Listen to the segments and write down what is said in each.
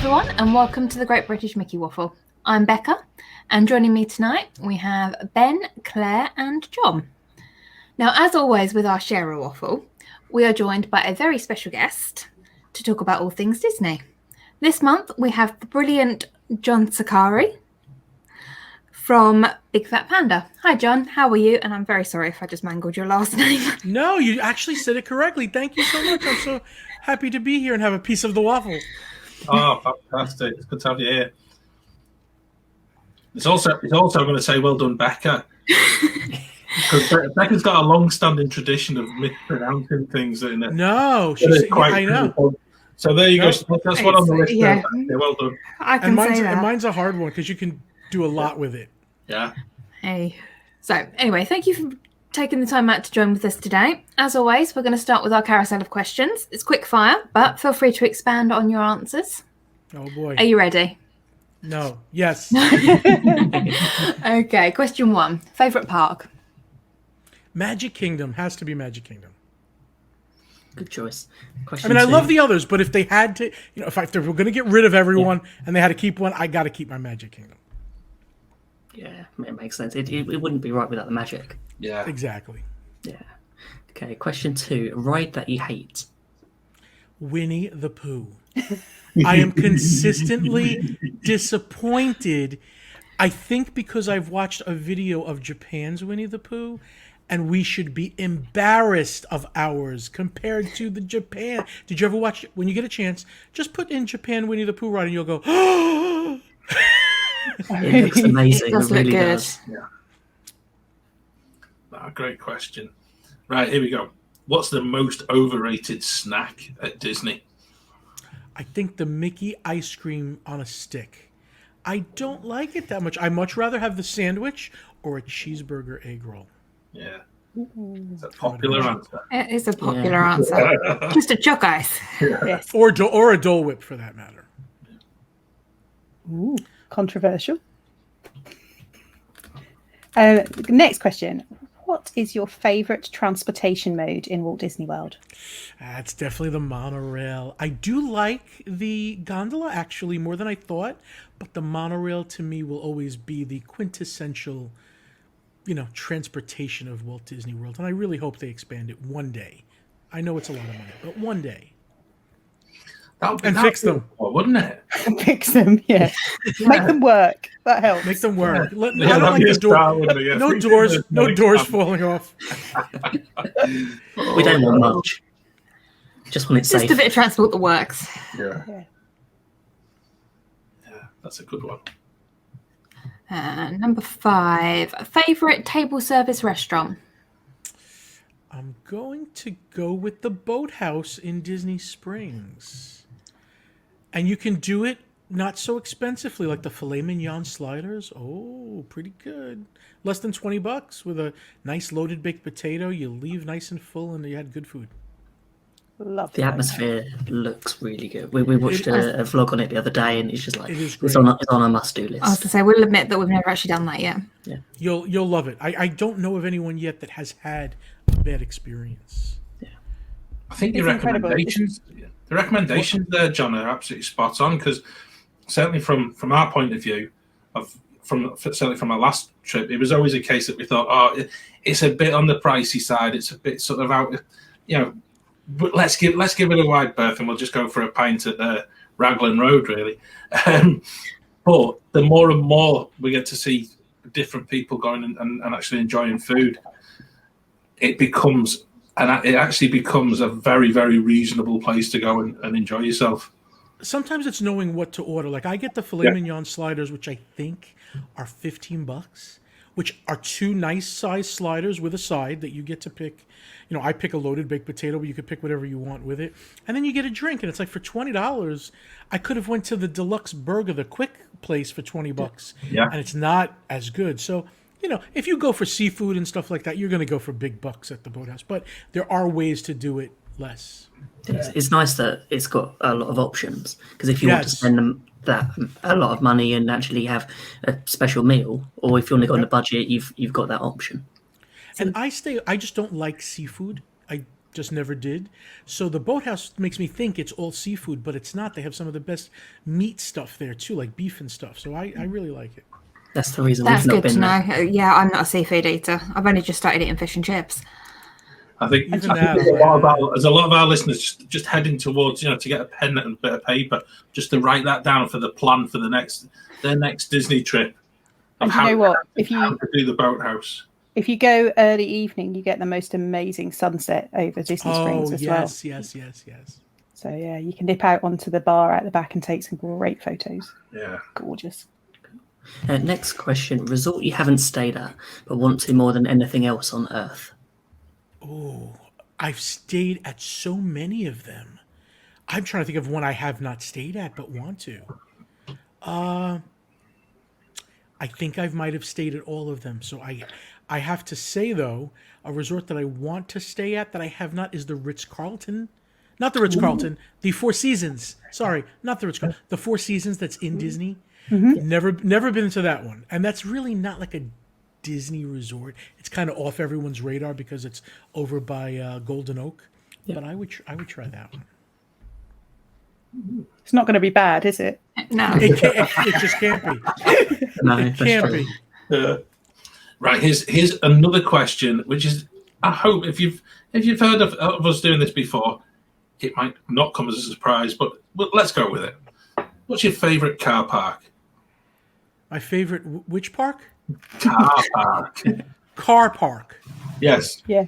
everyone, and welcome to the Great British Mickey Waffle. I'm Becca, and joining me tonight we have Ben, Claire, and John. Now, as always with our Share a Waffle, we are joined by a very special guest to talk about all things Disney. This month we have the brilliant John Saccheri from Big Fat Panda. Hi, John. How are you? And I'm very sorry if I just mangled your last name. No, you actually said it correctly. Thank you so much. I'm so happy to be here and have a piece of the waffle. Oh, fantastic. It's good to have you here. It's also going to say well done, Becca. Because Becca's got a long-standing tradition of mispronouncing things. No, I know. So there you go. That's one on the list. Yeah. Well done. I can say that. And mine's a hard one because you can do a lot with it. Yeah. Hey. So anyway, thank you for taking the time out to join with us today. As always, we're going to start with our carousel of questions. It's quick fire, but feel free to expand on your answers. Oh boy. Are you ready? No. Yes. Okay, question 1. Favorite park? Magic Kingdom. Has to be Magic Kingdom. Good choice. I love the others, but if they had to, if they were going to get rid of everyone and they had to keep one, I got to keep my Magic Kingdom. Yeah, it makes sense. It wouldn't be right without the magic. Yeah. Exactly. Yeah. Okay, question 2. A ride that you hate? Winnie the Pooh. I am consistently disappointed. I think because I've watched a video of Japan's Winnie the Pooh, and we should be embarrassed of ours compared to the Japan. Did you ever watch, when you get a chance, just put in Japan Winnie the Pooh ride and you'll go, oh! It looks amazing. It does really look good. does. Yeah. Oh, great question. Right, here we go. What's the most overrated snack at Disney? I think the Mickey ice cream on a stick. I don't like it that much. I much rather have the sandwich or a cheeseburger egg roll. Yeah. It's a popular answer. It is a popular answer. Just a chuck ice. Yes. Or a Dole Whip for that matter. Ooh, controversial. Next question. What is your favourite transportation mode in Walt Disney World? It's definitely the monorail. I do like the gondola, actually, more than I thought. But the monorail, to me, will always be the quintessential, transportation of Walt Disney World. And I really hope they expand it one day. I know it's a lot of money, but one day. And fix them. Wouldn't it? Fix them, yeah. Make them work. That helps. Make them work. I don't Yeah, like the door. No doors come. falling off. We don't want much. Just want it safe. Just a bit of transport that works. Yeah. Yeah. Yeah, that's a good one. Number 5. Favorite table service restaurant? I'm going to go with the Boathouse in Disney Springs. And you can do it not so expensively, like the filet mignon sliders. Oh, pretty good. Less than $20 with a nice loaded baked potato. You leave nice and full, and you had good food. Love The that. atmosphere looks really good. We watched a vlog on it the other day, and it's just like It is it's great. on a must-do I was list. going to say, we'll admit that we've never actually done that yet. Yeah. You'll love it. I don't know of anyone yet that has had a bad experience. I think It's the incredible. recommendations there, John, are absolutely spot on, because certainly from our point of view, certainly from our last trip, it was always a case that we thought, it's a bit on the pricey side. It's a bit sort of out, but let's give it a wide berth and we'll just go for a pint at Raglan Road, really. But the more and more we get to see different people going and actually enjoying food, it actually becomes a very, very reasonable place to go and enjoy yourself. Sometimes it's knowing what to order. Like I get the filet mignon sliders, which I think are $15, which are 2 nice size sliders with a side that you get to pick. I pick a loaded baked potato, but you could pick whatever you want with it. And then you get a drink, and it's like for $20, I could have went to the deluxe burger, the quick place for $20, and it's not as good. So, if you go for seafood and stuff like that, you're going to go for big bucks at the Boathouse. But there are ways to do it less. It's nice that it's got a lot of options, because if you want to spend a lot of money and actually have a special meal, or if you want to go on a budget, you've got that option. And I just don't like seafood. I just never did. So the boathouse makes me think it's all seafood, but it's not. They have some of the best meat stuff there too, like beef and stuff. So I really like it. That's the reason That's we've not good to been know. there. Yeah, I'm not a seafood eater. I've only just started eating fish and chips. I think, Even I think that, there's a lot of our listeners just heading towards, to get a pen and a bit of paper, just to write that down for the plan for their next Disney trip. And you know what? How to do the boathouse. If you go early evening, you get the most amazing sunset over Disney Springs as well. Yes. So yeah, you can nip out onto the bar at the back and take some great photos. Yeah. Gorgeous. Next question. Resort you haven't stayed at, but want to more than anything else on Earth? Oh, I've stayed at so many of them. I'm trying to think of one I have not stayed at but want to. I think I might have stayed at all of them. So I have to say, though, a resort that I want to stay at that I have not is the Ritz-Carlton. Not the Ritz-Carlton, the Four Seasons. Sorry, not the Ritz-Carlton. The Four Seasons that's in Disney. Mm-hmm. Never been to that one. And that's really not like a Disney resort. It's kind of off everyone's radar because it's over by Golden Oak. Yep. But I would try that one. It's not going to be bad, is it? No. It just can't be. No, it can't be. Right, here's another question, which is, I hope if you've heard of us doing this before, it might not come as a surprise, but let's go with it. What's your favourite car park? My favorite, which park? Car park. Car park. Yes. Yeah.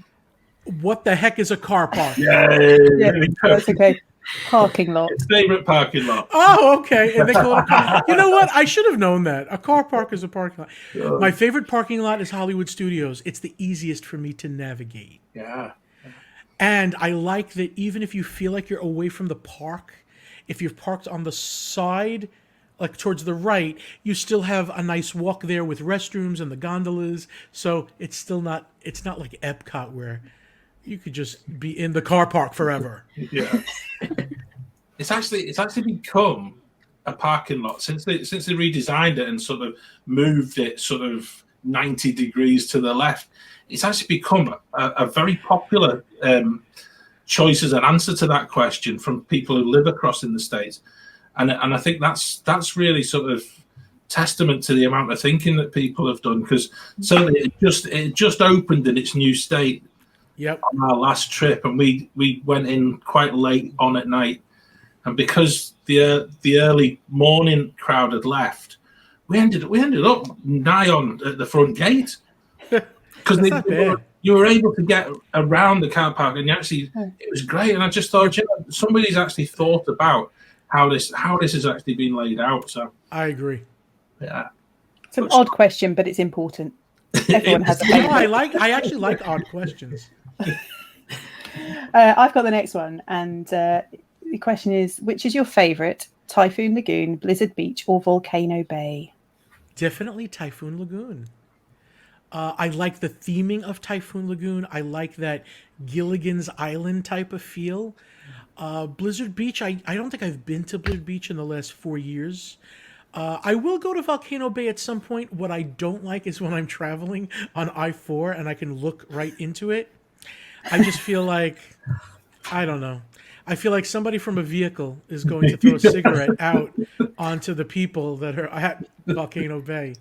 What the heck is a car park? Yeah, that's okay. Parking lot. Favorite parking lot. Oh, okay. And they call it a car. You know what? I should have known that. A car park is a parking lot. My favorite parking lot is Hollywood Studios. It's the easiest for me to navigate. Yeah. And I like that even if you feel like you're away from the park, if you're parked on the side, like towards the right, you still have a nice walk there with restrooms and the gondolas. So it's not like Epcot where you could just be in the car park forever. Yeah. It's actually become a parking lot since they redesigned it and sort of moved it sort of 90 degrees to the left. It's actually become a very popular choice as an answer to that question from people who live across in the States. And I think that's really sort of testament to the amount of thinking that people have done, because certainly it just opened in its new state. Yep. On our last trip, and we went in quite late on at night, and because the early morning crowd had left, we ended up nigh on at the front gate because you were able to get around the car park, and it was great. And I just thought, somebody's actually thought about how this has actually been laid out. So I agree. Yeah, it's an odd question, but it's important. Everyone has a favorite. I actually like odd questions. I've got the next one, and the question is, which is your favorite, Typhoon Lagoon, Blizzard Beach, or Volcano Bay? Definitely Typhoon Lagoon. I like the theming of Typhoon Lagoon. I like that Gilligan's Island type of feel. Blizzard Beach, I don't think I've been to Blizzard Beach in the last 4 years. I will go to Volcano Bay at some point. What I don't like is when I'm traveling on I-4 and I can look right into it. I just feel like, I don't know. I feel like somebody from a vehicle is going to throw a cigarette out onto the people that are at Volcano Bay.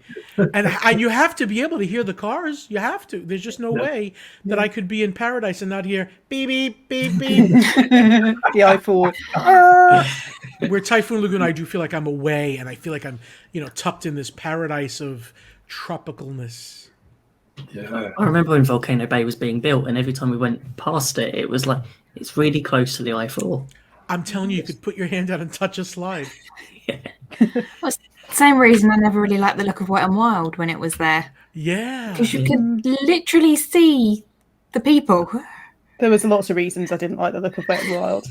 And you have to be able to hear the cars. You have to. There's just no way that I could be in paradise and not hear beep, beep, beep, beep. The I-4. Where Typhoon Lagoon, I do feel like I'm away, and I feel like I'm, tucked in this paradise of tropicalness. Yeah. I remember when Volcano Bay was being built, and every time we went past it, it was like, it's really close to the I-4. I'm telling you, you could put your hand out and touch a slide. Yeah. Well, same reason I never really liked the look of Wet n Wild when it was there. Yeah. Because you could literally see the people. There was lots of reasons I didn't like the look of Wet n Wild.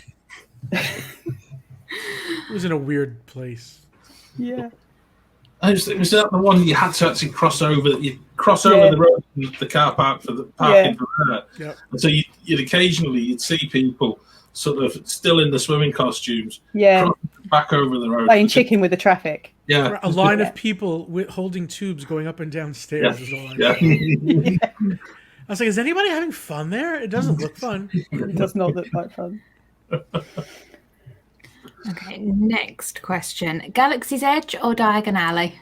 It was in a weird place. Yeah. Was that the one you had to actually cross over? You cross over the road, the car park for the parking for that. Yep. And so you'd see people sort of still in the swimming costumes. Yeah. Back over the road. Playing chicken with the traffic. Yeah. A line of people holding tubes going up and down stairs is all I know. I was like, is anybody having fun there? It doesn't look fun. It does not look like fun. Okay, next question. Galaxy's Edge or Diagon Alley?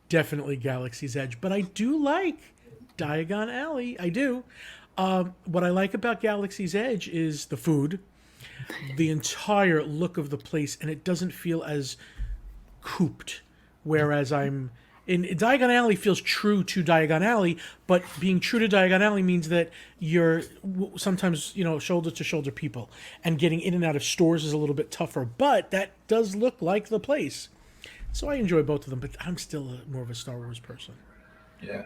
Definitely Galaxy's Edge, but I do like Diagon Alley. I do. What I like about Galaxy's Edge is the food, the entire look of the place, and it doesn't feel as cooped. Whereas I'm in Diagon Alley feels true to Diagon Alley, but being true to Diagon Alley means that you're sometimes, shoulder to shoulder people, and getting in and out of stores is a little bit tougher. But that does look like the place, so I enjoy both of them. But I'm still more of a Star Wars person. Yeah.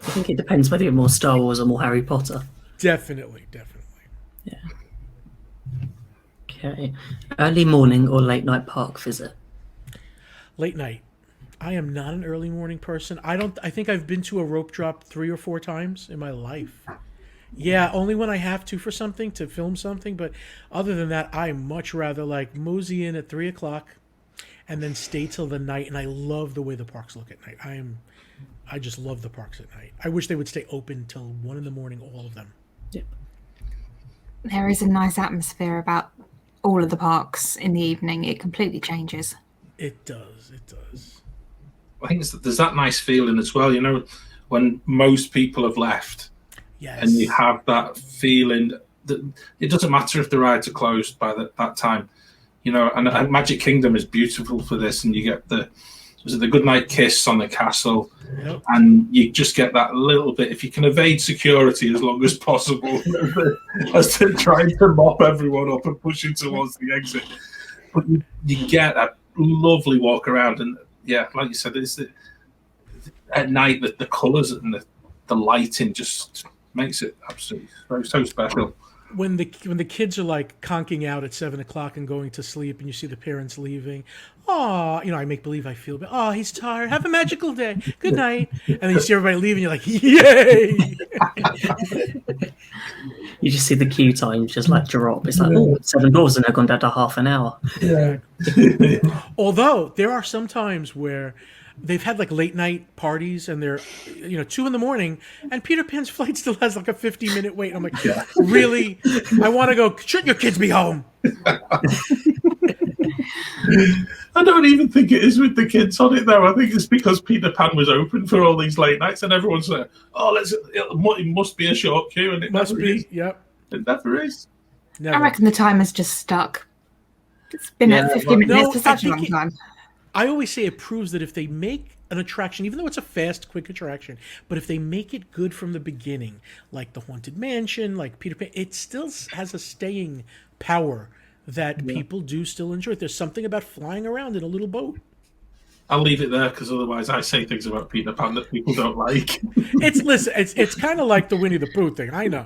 I think it depends whether you're more Star Wars or more Harry Potter. Definitely. Yeah. Okay. Early morning or late night park visit? Late night. I am not an early morning person. I think I've been to a rope drop 3 or 4 times in my life. Yeah, only when I have to for something, to film something. But other than that, I much rather like mosey in at 3 o'clock and then stay till the night. And I love the way the parks look at night. I just love the parks at night. I wish they would stay open till 1 in the morning, all of them. Yep. There is a nice atmosphere about all of the parks in the evening. It completely changes. It does. I think there's that nice feeling as well, when most people have left. Yes. And you have that feeling that it doesn't matter if the rides are closed by that time. And Magic Kingdom is beautiful for this, and you get the goodnight kiss on the castle. Yep. And you just get that little bit, if you can evade security as long as possible, as they're trying to mop everyone up and push you towards the exit. But you get that lovely walk around, and yeah, like you said, at night the colours and the lighting just makes it absolutely so special. When the kids are like conking out at 7 o'clock and going to sleep, and you see the parents leaving, I make believe I feel bad. Oh, he's tired. Have a magical day. Good night. And then you see everybody leaving. You're like, yay! You just see the queue time just like drop. It's like, 7 doors and they've gone down to half an hour. Yeah. Although there are some times where they've had like late night parties and they're 2 in the morning, and Peter Pan's flight still has like a 50-minute wait. I'm like, really? I want to go. Shouldn't your kids be home? I don't even think it is with the kids on it, though. I think it's because Peter Pan was open for all these late nights, and everyone's like, it must be a short queue, and it Must be. is. Yep. It never is. Never. I reckon the timer's just stuck. It's been at 50 minutes for such a long time. I always say it proves that if they make an attraction, even though it's a fast, quick attraction, but if they make it good from the beginning, like the Haunted Mansion, like Peter Pan, it still has a staying power that people do still enjoy. There's something about flying around in a little boat. I'll leave it there, because otherwise I say things about Peter Pan that people don't like. It's kind of like the Winnie the Pooh thing, I know,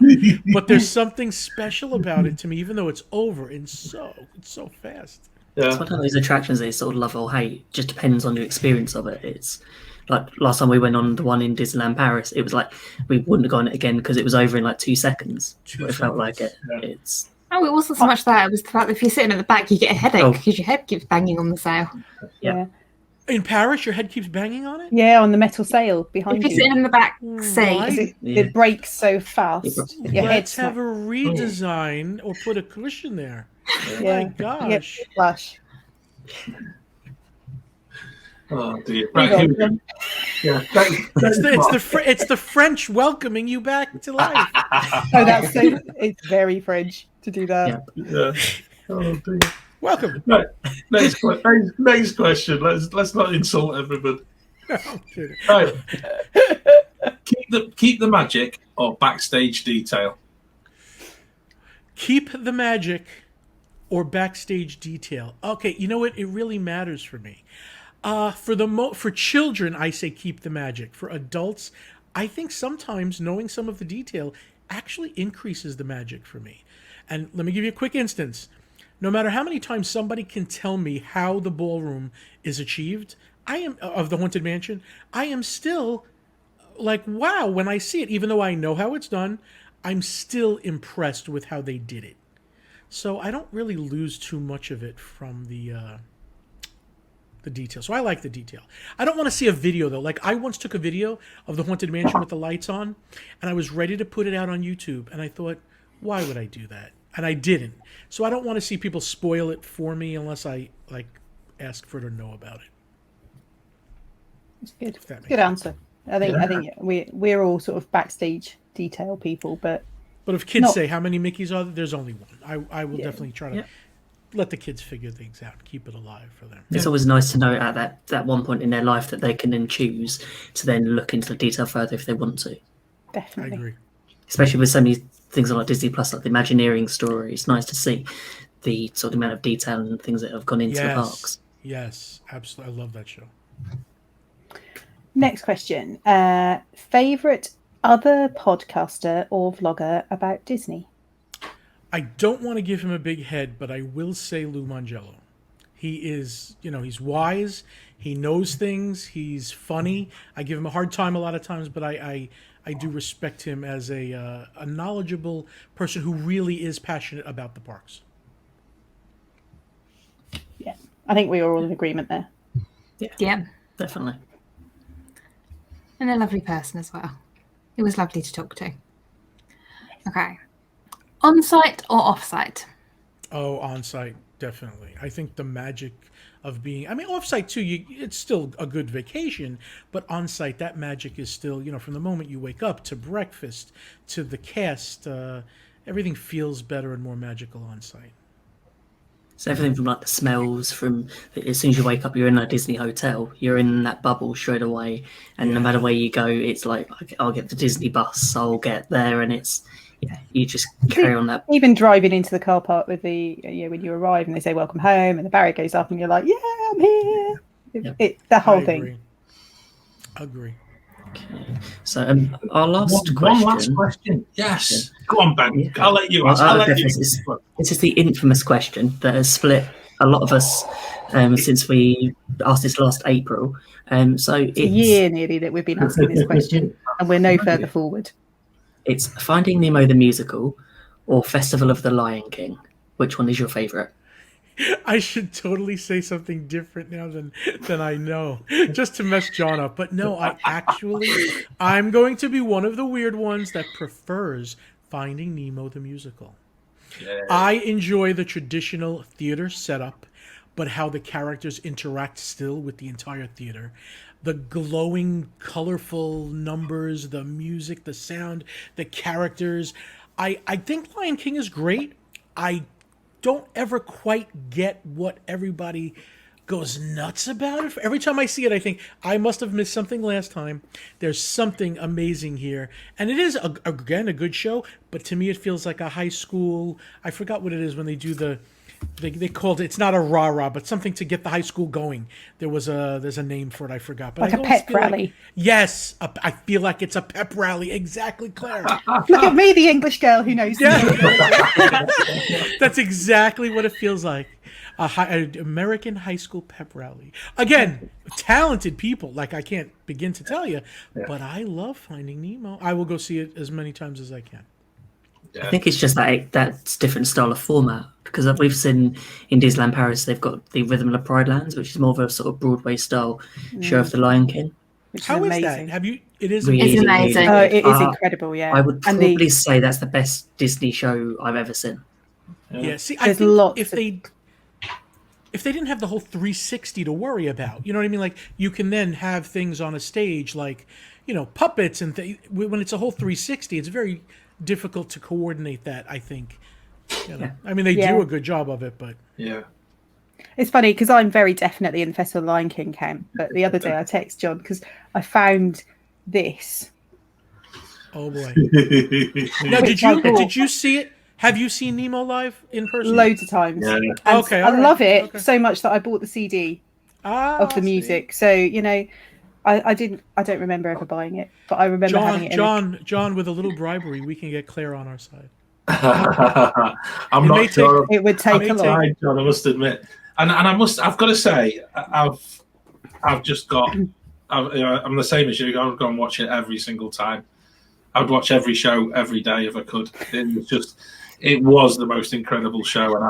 but there's something special about it to me, even though it's over and it's so fast. Yeah. It's one of those attractions that you sort of love or hate. It just depends on your experience of it. It's like last time we went on the one in Disneyland Paris, it was like we wouldn't have gone it again because it was over in like 2 seconds. It felt like it. Yeah. It's It wasn't so much that. It was the fact that if you're sitting at the back, you get a headache because your head keeps banging on the sail. Yeah. In Paris, your head keeps banging on it? Yeah, on the metal sail behind If you. you're sitting in the back Right. seat, It breaks so fast that your head Let's have a redesign or put a cushion there. Oh my gosh. Flash. Oh dear. Right, here we go. Yeah. It's the French welcoming you back to life. It's very French to do that. Yeah. Oh dear. Welcome. Right. Next question. Let's not insult everybody. I'm kidding. Right. Keep the magic or backstage detail. Keep the magic or backstage detail. Okay, you know what? It really matters for me. For children, I say keep the magic. For adults, I think sometimes knowing some of the detail actually increases the magic for me. And let me give you a quick instance. No matter how many times somebody can tell me how the ballroom is achieved, of the Haunted Mansion, I am still like, wow, when I see it. Even though I know how it's done, I'm still impressed with how they did it. So I don't really lose too much of it from the the detail. So I like the detail. I don't want to see a video though. Like I once took a video of the Haunted Mansion with the lights on, and I was ready to put it out on YouTube, and I thought, why would I do that? And I didn't. So I don't want to see people spoil it for me unless I like ask for it or know about it. It's good. That makes Good sense. answer. I think we're all sort of backstage detail people, but if kids say how many Mickeys are there, there's only one. I will definitely try to let the kids figure things out, keep it alive for them. It's always nice to know at that one point in their life that they can then choose to then look into the detail further if they want to. definitely. I agree. Especially with so many things like Disney Plus, like the Imagineering story. It's nice to see the sort of amount of detail and things that have gone into the parks. Yes, absolutely. I love that show. Next question. Favorite other podcaster or vlogger about Disney? I don't want to give him a big head, but I will say Lou Mongello. He is, he's wise. He knows things. He's funny. I give him a hard time a lot of times, but I do respect him as a knowledgeable person who really is passionate about the parks. Yeah, I think we are all in agreement there. Yeah. Definitely. And a lovely person as well. It was lovely to talk to. Okay. On-site or off-site? Oh, on-site, definitely. I think the magic of being... off-site too, it's still a good vacation, but on-site, that magic is still, from the moment you wake up to breakfast, to the cast, everything feels better and more magical on-site. So everything from like the smells, from as soon as you wake up, you're in a Disney hotel, you're in that bubble straight away, and no matter where you go, it's like, I'll get the Disney bus, I'll get there, and it's, you just carry on that. Even driving into the car park with the, when you arrive and they say welcome home and the barrier goes up and you're like, yeah, I'm here. The whole thing. Agree. Okay. So our last question. One last question. Yes. Go on, Ben. Yeah. I'll let you ask. This is the infamous question that has split a lot of us since we asked this last April. So it's a year nearly that we've been asking this question, and we're no further forward. It's Finding Nemo the Musical or Festival of the Lion King. Which one is your favourite? I should totally say something different now than I know, just to mess John up. But no, I'm going to be one of the weird ones that prefers Finding Nemo the Musical. Yeah. I enjoy the traditional theater setup, but how the characters interact still with the entire theater. The glowing, colorful numbers, the music, the sound, the characters. I think Lion King is great. I don't ever quite get what everybody goes nuts about it. Every time I see it, I think, I must have missed something last time. There's something amazing here. And it is, again, a good show, but to me it feels like a high school, I forgot what it is when they do they called it, it's not a rah-rah, but something to get the high school going. There's a name for it, I forgot. But like a pep rally. Yes, I feel like it's a pep rally. Exactly, Claire. Look at me, the English girl who knows. Yeah. That's exactly what it feels like. An American high school pep rally. Again, talented people, like I can't begin to tell you, but I love Finding Nemo. I will go see it as many times as I can. I think it's just that's different style of format, because we've seen in Disneyland Paris they've got the Rhythm of the Pride Lands, which is more of a sort of Broadway style show of the Lion King. How is that? Have you? It is really amazing. It is incredible. Yeah, I would probably say that's the best Disney show I've ever seen. Yeah, see, I think lots if they didn't have the whole 360 to worry about, you know what I mean? Like you can then have things on a stage like, puppets and when it's a whole 360, it's very difficult to coordinate that, I think. They do a good job of it, but it's funny because I'm very definitely in the Festival of the Lion King camp, but the other day I text John because I found this. Oh boy. Now did you see it? Have you seen Nemo live in person? Loads of times. Yeah. Okay. I love it so much that I bought the CD of the music. So, I don't remember ever buying it, but I remember having it. John, with a little bribery, we can get Claire on our side. I'm not sure. It would take a lot. John, I must admit. And I've got to say, I've just got, I'm the same as you. I've gone and watch it every single time. I'd watch every show every day if I could. It was the most incredible show, and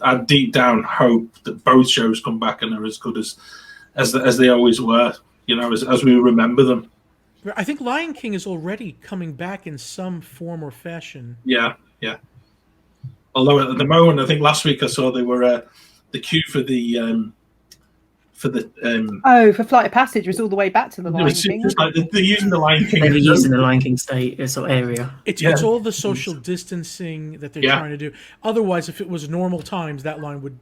I deep down hope that both shows come back and are as good as they always were. As we remember them. I think Lion King is already coming back in some form or fashion. Yeah. Although at the moment, I think last week I saw they were the queue for for Flight of Passage was all the way back to the Lion King. Just like they're using the Lion King. They were using the Lion King state sort of area. It's all the social distancing that they're trying to do. Otherwise, if it was normal times, that line would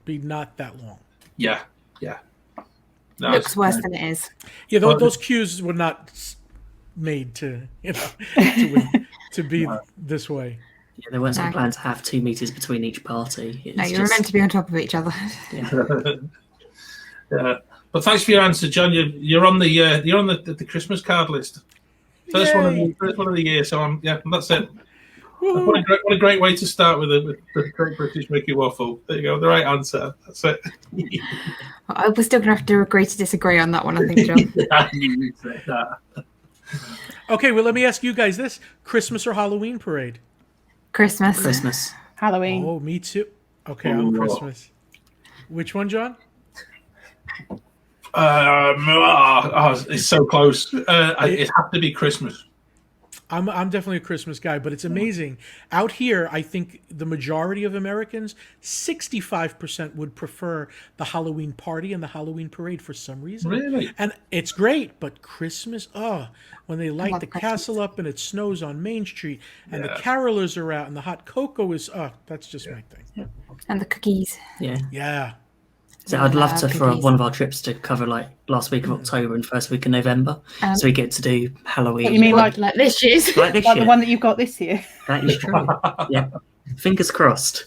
be not that long. Yeah. No, looks worse than it is. Yeah, those queues were not made to be this way. Yeah, there weren't some plans to have 2 meters between each party. You were meant to be on top of each other. Yeah. But thanks for your answer, John. You're on the Christmas card list. First one of the year. So that's it. What a great way to start with the Great British Mickey Waffle. There you go, the right answer. That's it. We're still going to have to agree to disagree on that one, I think, John. I knew you'd say that. Okay, well, let me ask you guys this. Christmas or Halloween parade? Christmas. Halloween. Oh, me too. Okay, I'm Christmas. Which one, John? It's so close. It has to be Christmas. I'm definitely a Christmas guy, but it's amazing. Out here, I think the majority of Americans, 65% would prefer the Halloween party and the Halloween parade for some reason. Really? And it's great, but Christmas, when they light the castle up and it snows on Main Street and the carolers are out and the hot cocoa is, that's just my thing. Yeah. And the cookies. Yeah. So I'd love to, for one of our trips, to cover like last week of October and first week of November, so we get to do Halloween. What you mean like this year? Like this year. The one that you've got this year? That is true. Yeah. Fingers crossed.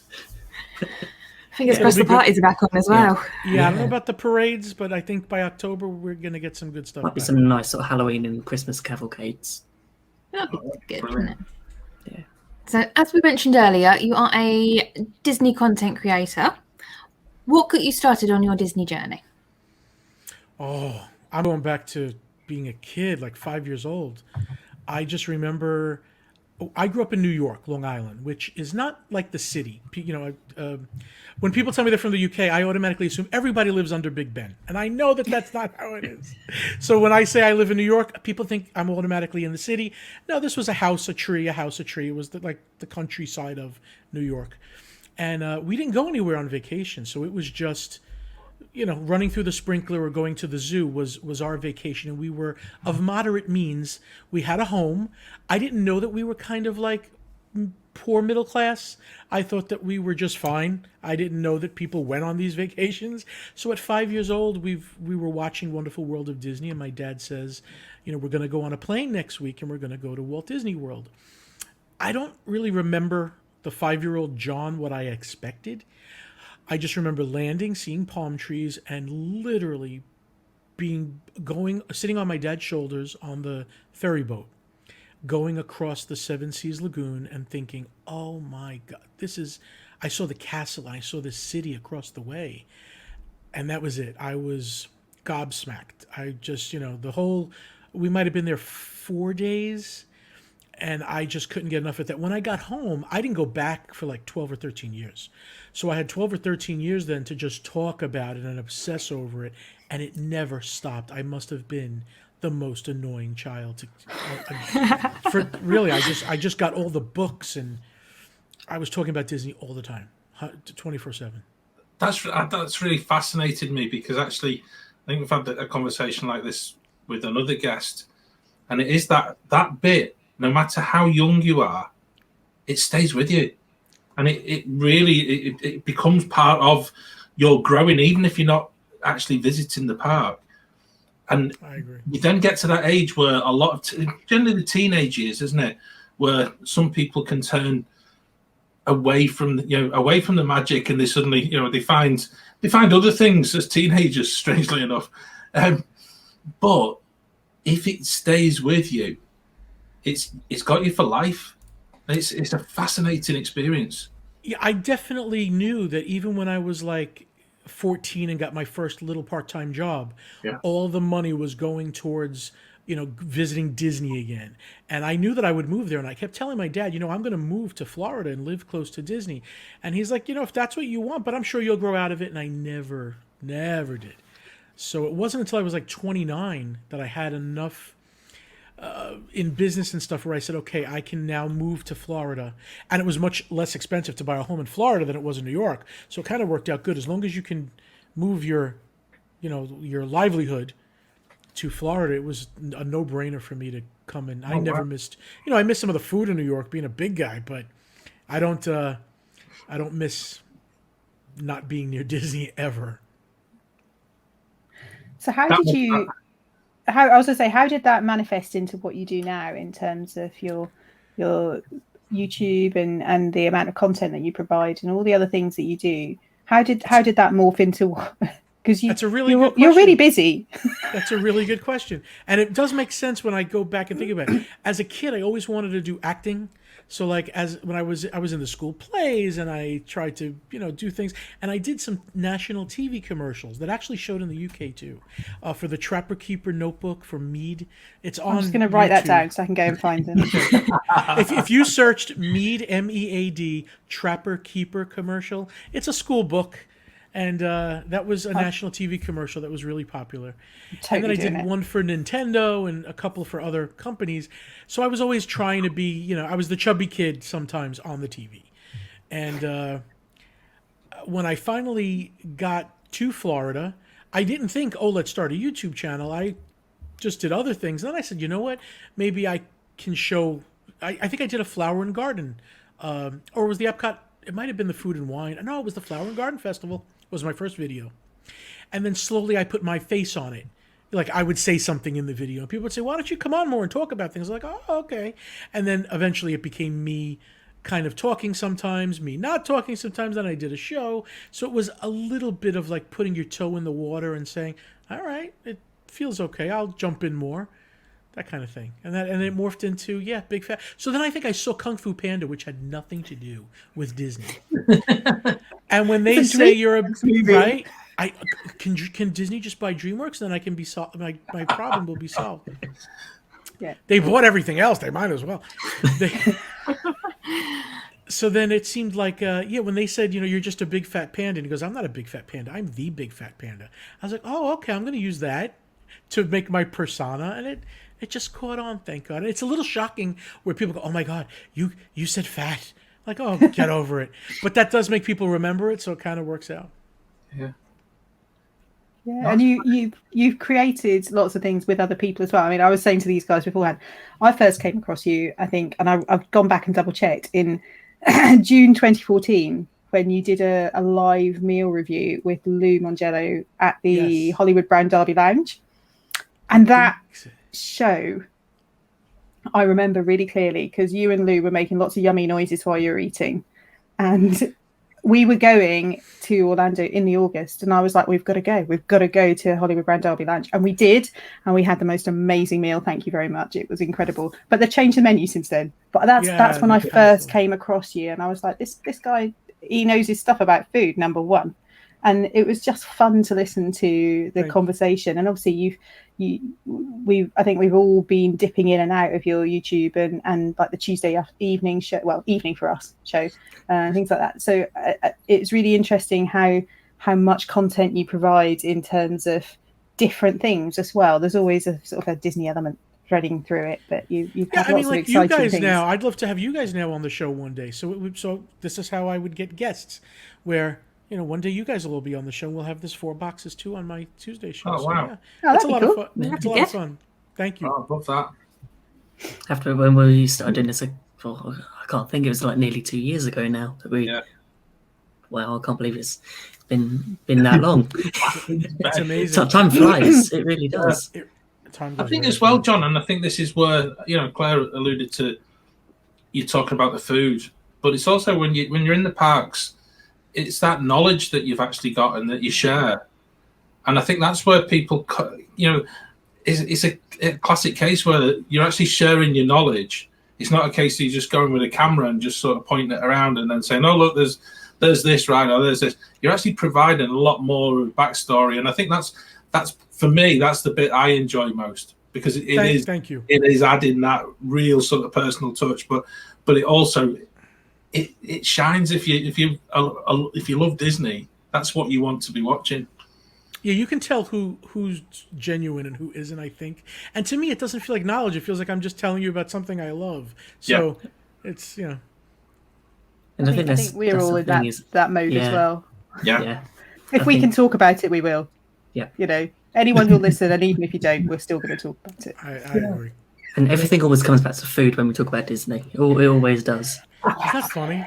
Fingers crossed the parties are back on as well. Yeah, I don't know about the parades, but I think by October we're going to get some good stuff. Might be some nice sort of Halloween and Christmas cavalcades. That'd be good, wouldn't it? Yeah. So, as we mentioned earlier, you are a Disney content creator. What got you started on your Disney journey? Oh, I'm going back to being a kid, like 5 years old. I just remember, I grew up in New York, Long Island, which is not like the city. When people tell me they're from the UK, I automatically assume everybody lives under Big Ben. And I know that that's not how it is. So when I say I live in New York, people think I'm automatically in the city. No, this was a house, a tree. It was the countryside of New York. And we didn't go anywhere on vacation, so it was just, running through the sprinkler or going to the zoo was our vacation. And we were of moderate means. We had a home. I didn't know that we were kind of like poor middle class. I thought that we were just fine. I didn't know that people went on these vacations. So at 5 years old, we were watching Wonderful World of Disney, and my dad says, we're going to go on a plane next week, and we're going to go to Walt Disney World. I don't really remember the 5-year-old John what I expected. I just remember landing, seeing palm trees, and literally sitting on my dad's shoulders on the ferry boat, going across the Seven Seas Lagoon and thinking, oh my God, I saw the castle and I saw the city across the way. And that was it. I was gobsmacked. I just, we might have been there 4 days. And I just couldn't get enough of that. When I got home, I didn't go back for like 12 or 13 years. So I had 12 or 13 years then to just talk about it and obsess over it. And it never stopped. I must have been the most annoying child. Really, I just got all the books and I was talking about Disney all the time, 24/7. That's really fascinated me because actually I think we've had a conversation like this with another guest. And it is that bit, no matter how young you are, it stays with you. And it really becomes part of your growing, even if you're not actually visiting the park. And I agree. You then get to that age where a lot of, generally the teenage years, isn't it? Where some people can turn away from the magic and they suddenly, they find other things as teenagers, strangely enough. But if it stays with you, it's got you for life. It's a fascinating experience. Yeah, I definitely knew that even when I was like 14 and got my first little part-time job, all the money was going towards visiting Disney again. And I knew that I would move there. And I kept telling my dad, I'm going to move to Florida and live close to Disney. And he's like, if that's what you want, but I'm sure you'll grow out of it. And I never did. So it wasn't until I was like 29 that I had enough in business and stuff where I said, okay, I can now move to Florida. And it was much less expensive to buy a home in Florida than it was in New York. So it kind of worked out good. As long as you can move your livelihood to Florida, it was a no-brainer for me to come in. I never missed, I miss some of the food in New York being a big guy, but I don't miss not being near Disney ever. So how did that manifest into what you do now in terms of your YouTube and the amount of content that you provide and all the other things that you do? How did that morph into what? Because you're really busy. That's a really good question. And it does make sense when I go back and think about it. As a kid, I always wanted to do acting. So when I was in the school plays and I tried to, do things. And I did some national TV commercials that actually showed in the UK too, for the Trapper Keeper notebook for Mead. It's on. I'm just going to write that down so I can go and find them. If you searched Mead, MEAD, Trapper Keeper commercial, it's a school book. And that was a national TV commercial that was really popular. And then I did one for Nintendo and a couple for other companies. So I was always trying to be, I was the chubby kid sometimes on the TV. And when I finally got to Florida, I didn't think, let's start a YouTube channel. I just did other things. And then I said, you know what? Maybe I can show, I think I did a flower and garden. Or was the Epcot, it might have been the Food and Wine. No, it was the Flower and Garden Festival. Was my first video. And then slowly I put my face on it. Like I would say something in the video and people would say, why don't you come on more and talk about things? I'm like, oh, okay. And then eventually it became me kind of talking sometimes, me not talking sometimes. Then I did a show. So it was a little bit of like putting your toe in the water and saying, all right, it feels okay. I'll jump in more. That kind of thing. And it morphed into, Big Fat. So then I think I saw Kung Fu Panda, which had nothing to do with Disney. And when they say you're right, can Disney just buy DreamWorks? Then I can be solved. My problem will be solved. Yeah. They bought everything else. They might as well. So then it seemed like, when they said, you're just a big fat panda. And he goes, I'm not a big fat panda. I'm the big fat panda. I was like, oh, okay. I'm going to use that to make my persona. And it just caught on, thank God. It's a little shocking where people go, oh my God, you said fat. Like, oh, get over it. But that does make people remember it, so it kind of works out. Yeah. Yeah, and you've created lots of things with other people as well. I mean, I was saying to these guys beforehand, I first came across you, I think, and I've gone back and double checked in June 2014 when you did a live meal review with Lou Mongello at the Hollywood Brown Derby Lounge. And that show I remember really clearly because you and Lou were making lots of yummy noises while you were eating, and we were going to Orlando in the August, and I was like, we've got to go to Hollywood Brown Derby Lounge, and we did, and we had the most amazing meal. Thank you very much, it was incredible. But they've changed the menu since then. But that's when I first came across you, and I was like, this guy, he knows his stuff about food, number one. And it was just fun to listen to the conversation. And obviously I think we've all been dipping in and out of your YouTube and like the Tuesday evening show, well, evening for us show, things like that. So it's really interesting how much content you provide in terms of different things as well. There's always a sort of a Disney element threading through it, but you've got lots of exciting you guys things. Now, I'd love to have you guys now on the show one day. So this is how I would get guests, where one day you guys will be on the show. We'll have this 4 boxes too on my Tuesday show. Oh, wow. So, that's a lot of fun. It's a lot of fun. Thank you. Oh, I love that. After when we started doing this, I can't think, it was like nearly 2 years ago now that we. Yeah. Wow, I can't believe it's been that long. It's amazing. Time flies. It really does. I think as well, John, and I think this is where Claire alluded to. You talking about the food, but it's also when you're in the parks. It's that knowledge that you've actually got and that you share. And I think that's where people, it's a classic case where you're actually sharing your knowledge. It's not a case of you just going with a camera and just sort of pointing it around and then saying, oh, look, there's this, right? Or there's this. You're actually providing a lot more backstory. And I think that's for me, that's the bit I enjoy most. because it is. Thank you. It is adding that real sort of personal touch, but it also it shines if you love Disney. That's what you want to be watching. Yeah, you can tell who's genuine and who isn't, I think. And to me, it doesn't feel like knowledge. It feels like I'm just telling you about something I love. So it's, you know. And I think we're all in that mode as well. Yeah. If we can talk about it, we will. Yeah. You know, anyone will listen, and even if you don't, we're still going to talk about it. I agree. And everything always comes back to food when we talk about Disney. It always does. Is that funny?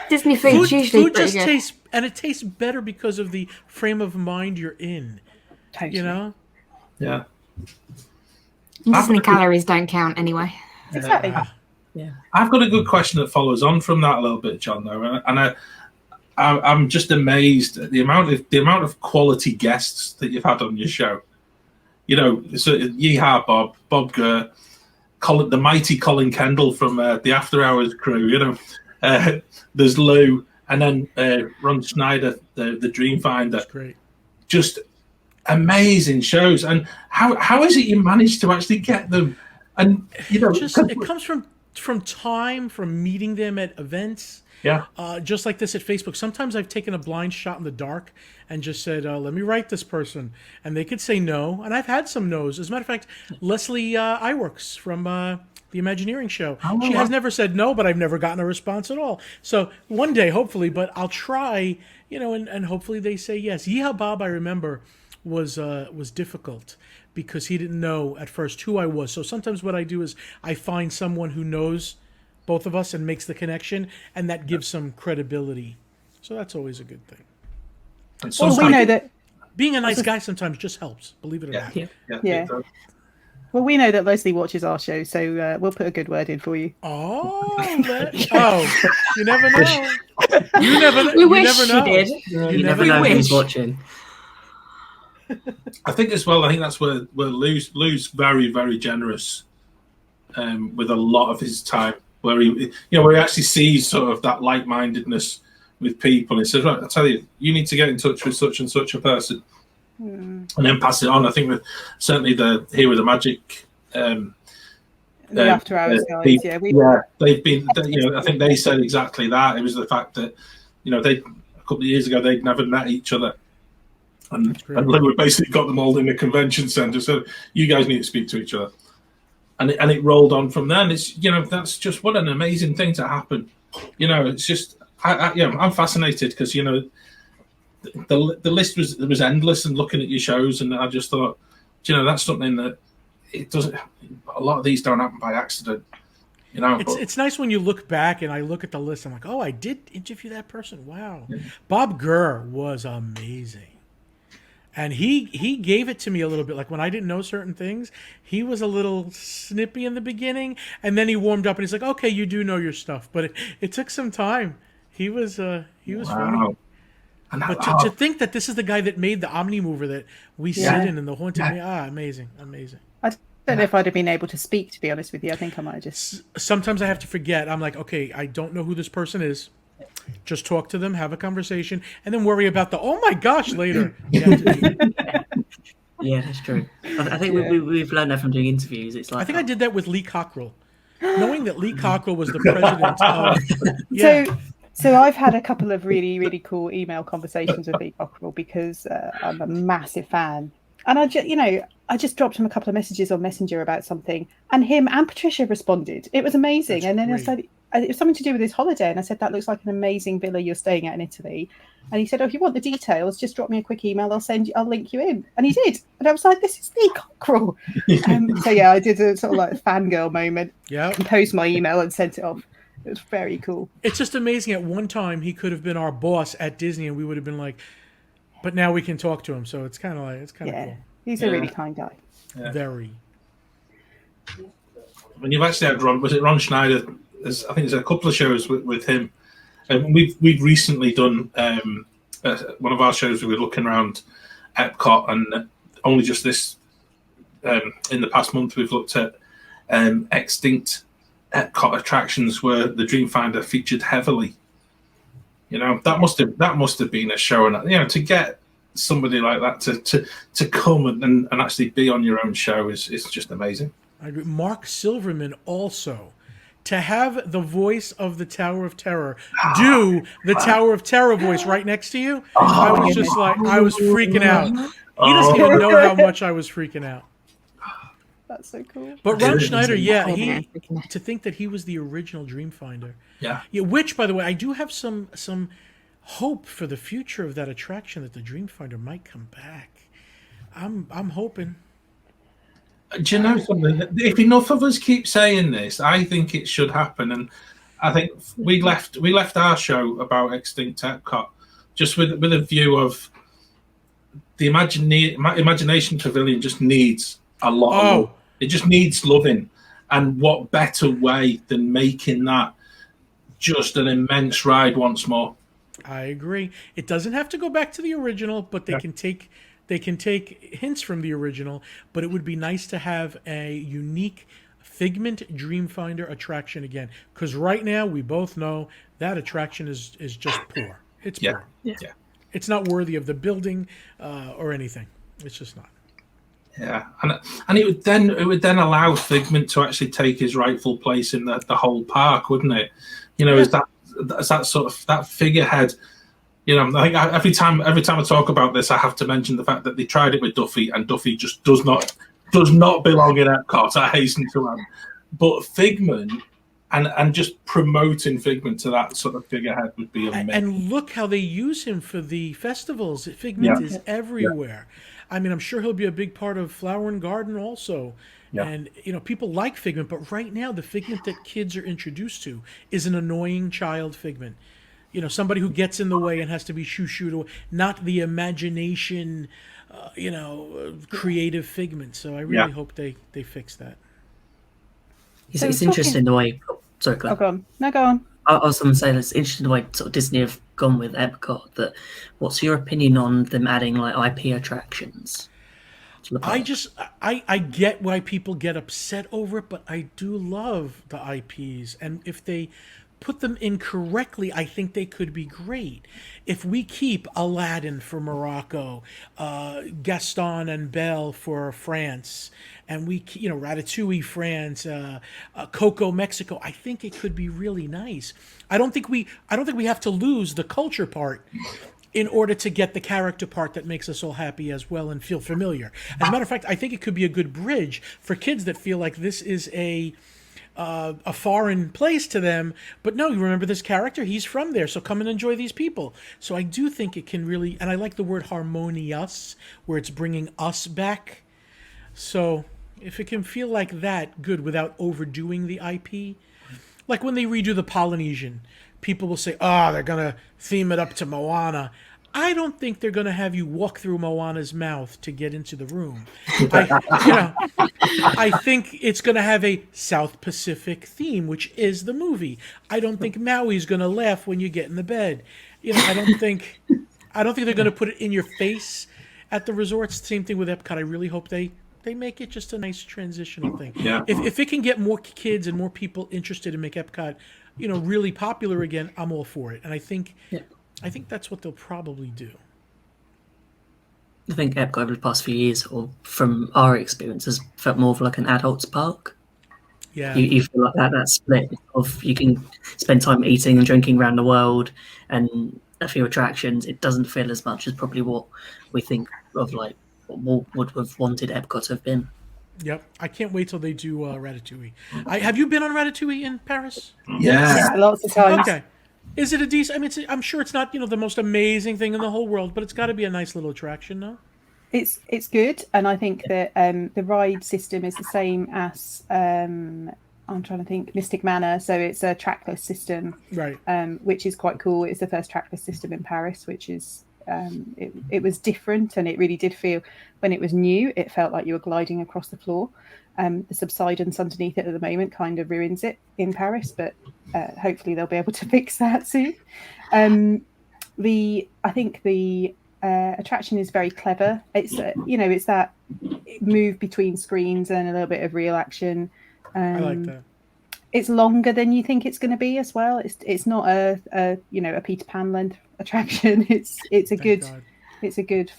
Disney food's usually food pretty just good. tastes, and it tastes better because of the frame of mind you're in. Totally. You know? Yeah. Disney calories don't count anyway. Exactly. Yeah. I've got a good question that follows on from that a little bit, John. Though, and I'm just amazed at the amount of quality guests that you've had on your show. You know, so Yeehaw Bob Gurr, the mighty Colin Kendall from the After Hours crew. You know, there's Lou, and then Ron Schneider, the Dreamfinder. That's great. Just amazing shows. And how is it you managed to actually get them? And you know, it comes from time, from meeting them at events. Yeah. Just like this at Facebook. Sometimes I've taken a blind shot in the dark and just said, let me write this person. And they could say no. And I've had some no's. As a matter of fact, Leslie Iwerks from the Imagineering show. She has never said no, but I've never gotten a response at all. So one day, hopefully, but I'll try, you know, and hopefully they say yes. Yeehaw Bob, I remember, was difficult because he didn't know at first who I was. So sometimes what I do is I find someone who knows both of us and makes the connection, and that gives some credibility. So that's always a good thing. Well, we know that being a nice guy sometimes just helps, believe it or not. Yeah. Well, we know that Leslie watches our show, so we'll put a good word in for you. Oh, you never know. You never know. We wish never know. she did. You never know who's watching. I think as well. I think that's where Lou's very, very generous with a lot of his time. Where he actually sees sort of that like-mindedness with people. He says, "Right, I tell you, you need to get in touch with such and such a person, and then pass it on." I think certainly here with the magic, the After Hours guys, they've been. I think they said exactly that. It was the fact that they a couple of years ago they'd never met each other, and Lou basically got them all in a convention centre. So you guys need to speak to each other. And it rolled on from there. And it's that's just what an amazing thing to happen. It's just I'm fascinated because the list was endless, and looking at your shows, and I just thought that's something that it doesn't. A lot of these don't happen by accident. It's nice when you look back and I look at the list. I'm like, oh, I did interview that person. Wow, Bob Gurr was amazing. And he gave it to me a little bit. Like when I didn't know certain things, he was a little snippy in the beginning, and then he warmed up and he's like, "Okay, you do know your stuff." But it took some time. He was funny. But to think that this is the guy that made the Omni Mover that we sit in and the Haunted amazing. I don't know if I'd have been able to speak, to be honest with you. I think I might have just. Sometimes I have to forget. I'm like, okay, I don't know who this person is. Just talk to them, have a conversation, and then worry about the oh my gosh later. Yeah, that's true. I think we've learned that from doing interviews. It's like I think I did that with Lee Cockrell, knowing that Lee Cockrell was the president of. So I've had a couple of really, really cool email conversations with Lee Cockrell because I'm a massive fan, and I just dropped him a couple of messages on Messenger about something, and him and Patricia responded. It was amazing, and then I said. It was something to do with his holiday, and I said that looks like an amazing villa you're staying at in Italy. And he said, "Oh, if you want the details, just drop me a quick email. I'll link you in." And he did, and I was like, "This is Lee Cockrell." So yeah, I did a sort of like fangirl moment. Yeah, composed my email and sent it off. It was very cool. It's just amazing. At one time, he could have been our boss at Disney, and we would have been like, but now we can talk to him. So it's kind of cool. He's a really kind guy. Yeah. Very. When you've actually had Ron Schneider? I think there's a couple of shows with him. We've recently done one of our shows. We were looking around Epcot, and only just this in the past month we've looked at extinct Epcot attractions where the Dreamfinder featured heavily. That must have been a show, and to get somebody like that to come and actually be on your own show is just amazing. I agree. Mark Silverman also. To have the voice of the Tower of Terror do the Tower of Terror voice right next to you, I was just like, I was freaking out. He doesn't even know how much I was freaking out. That's so cool. But Ron Schneider, to think that he was the original Dreamfinder. Yeah. Which, by the way, I do have some hope for the future of that attraction, that the Dreamfinder might come back. I'm hoping. Do you know something? If enough of us keep saying this, I think it should happen. And I think we left our show about Extinct Epcot just with a view of the Imagination Pavilion just needs a lot of love. It just needs loving. And what better way than making that just an immense ride once more? I agree. It doesn't have to go back to the original, but they can take hints from the original, but it would be nice to have a unique Figment Dreamfinder attraction again. Because right now, we both know that attraction is just poor. It's poor. Yeah. It's not worthy of the building or anything. It's just not. Yeah, and it would then allow Figment to actually take his rightful place in the whole park, wouldn't it? As that sort of that figurehead. I think every time I talk about this, I have to mention the fact that they tried it with Duffy, and Duffy just does not belong in Epcot. I hasten to add, but Figment and just promoting Figment to that sort of figurehead would be amazing. And look how they use him for the festivals. Figment is everywhere. I mean, I'm sure he'll be a big part of Flower and Garden also. Yeah. And people like Figment, but right now the Figment that kids are introduced to is an annoying child Figment. Somebody who gets in the way and has to be shoo-shooed, not the imagination, creative Figment. So I really hope they fix that. It's interesting the way... Oh, sorry, Claire. Oh, go on. No, go on. I was going to say, it's interesting the way sort of Disney have gone with Epcot. What's your opinion on them adding like IP attractions? I get why people get upset over it, but I do love the IPs, and if they put them in correctly, I think they could be great. If we keep Aladdin for Morocco, Gaston and Belle for France, and we, Ratatouille France, Coco Mexico, I think it could be really nice. I don't think we have to lose the culture part in order to get the character part that makes us all happy as well and feel familiar. As a matter of fact, I think it could be a good bridge for kids that feel like this is a foreign place to them, but no, you remember this character, he's from there, so come and enjoy these people. So I do think it can really, and I like the word harmonious, where it's bringing us back. So if it can feel like that, good, without overdoing the IP. Like when they redo the Polynesian, people will say, they're going to theme it up to Moana. I don't think they're going to have you walk through Moana's mouth to get into the room. I think it's going to have a South Pacific theme, which is the movie. I don't think Maui's going to laugh when you get in the bed. I don't think they're going to put it in your face at the resorts. Same thing with Epcot. I really hope they make it just a nice transitional thing. Yeah. If it can get more kids and more people interested in make Epcot, really popular again, I'm all for it. And I think that's what they'll probably do. I think Epcot over the past few years, or from our experience, has felt more of like an adults park. Yeah. You feel like that split of you can spend time eating and drinking around the world and a few attractions. It doesn't feel as much as probably what we think of like what would have wanted Epcot to have been. Yep. I can't wait till they do Ratatouille. Have you been on Ratatouille in Paris? Yeah. Lots of times. Okay. Is it a decent? I mean, I'm sure it's not the most amazing thing in the whole world, but it's got to be a nice little attraction, no? It's good, and I think that the ride system is the same as I'm trying to think, Mystic Manor. So it's a trackless system, right? Which is quite cool. It's the first trackless system in Paris, which is it was different, and it really did feel, when it was new, it felt like you were gliding across the floor. The subsidence underneath it at the moment kind of ruins it in Paris, but hopefully they'll be able to fix that soon. I think the attraction is very clever. It's it's that move between screens and a little bit of real action. I like that. It's longer than you think it's going to be as well. It's not a Peter Pan length attraction. It's a good It's a good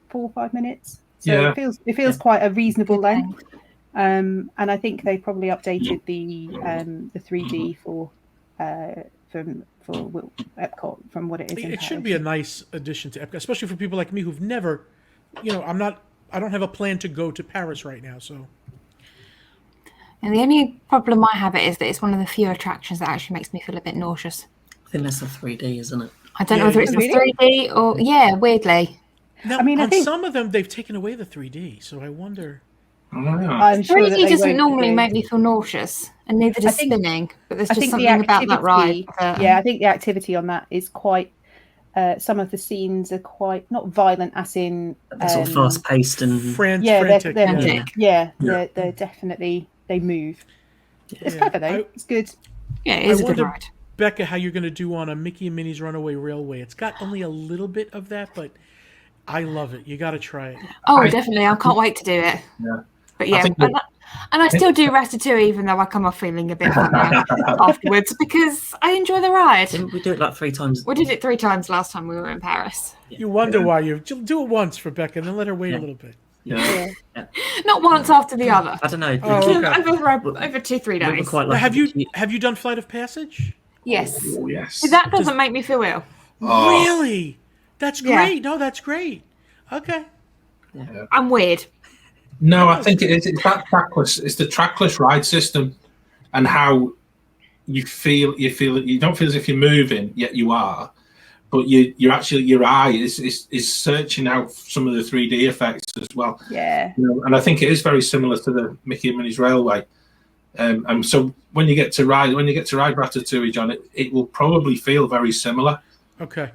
4 or 5 minutes. So Yeah. it feels quite a reasonable Good length. And I think they probably updated the 3D for Epcot from what it is. It should be a nice addition to Epcot, especially for people like me who've never, I don't have a plan to go to Paris right now, so. And the only problem I have is that it's one of the few attractions that actually makes me feel a bit nauseous. I think that's the 3D, isn't it? I don't know whether it's the 3D or weirdly. Now, I mean, I think some of them they've taken away the 3D, so I wonder. I'm sure 3D doesn't normally make me feel nauseous, and neither does spinning. But there's just something about that ride. Yeah, I think the activity on that is quite. Some of the scenes are quite not violent, as in sort of fast paced and frantic. They're definitely they move. It's clever though. It's good. Yeah, it is a good ride. Becca, how you're going to do on a Mickey and Minnie's Runaway Railway? It's got only a little bit of that, but I love it. You got to try it. Oh, definitely! I can't wait to do it. Yeah. But yeah, and I still do Ratatouille, even though I come off feeling a bit funny afterwards because I enjoy the ride. Didn't we do it like 3 times? We did it 3 times last time we were in Paris. You wonder why you do it once for Becca, and then let her wait a little bit. Yeah. Not once after the other. I don't know. Over 2-3 days. Quite now, have you done Flight of Passage? Yes. Oh, yes. But that doesn't make me feel ill. Oh. Really? That's great. No, that's great. Okay. Yeah. I'm weird. No, I think it's that trackless. It's the trackless ride system, and how you feel. You don't feel as if you're moving, yet you are. But you're actually, your eye is searching out some of the 3D effects as well. Yeah. And I think it is very similar to the Mickey and Minnie's Railway. And so when you get to ride Ratatouille, John, it will probably feel very similar. Okay.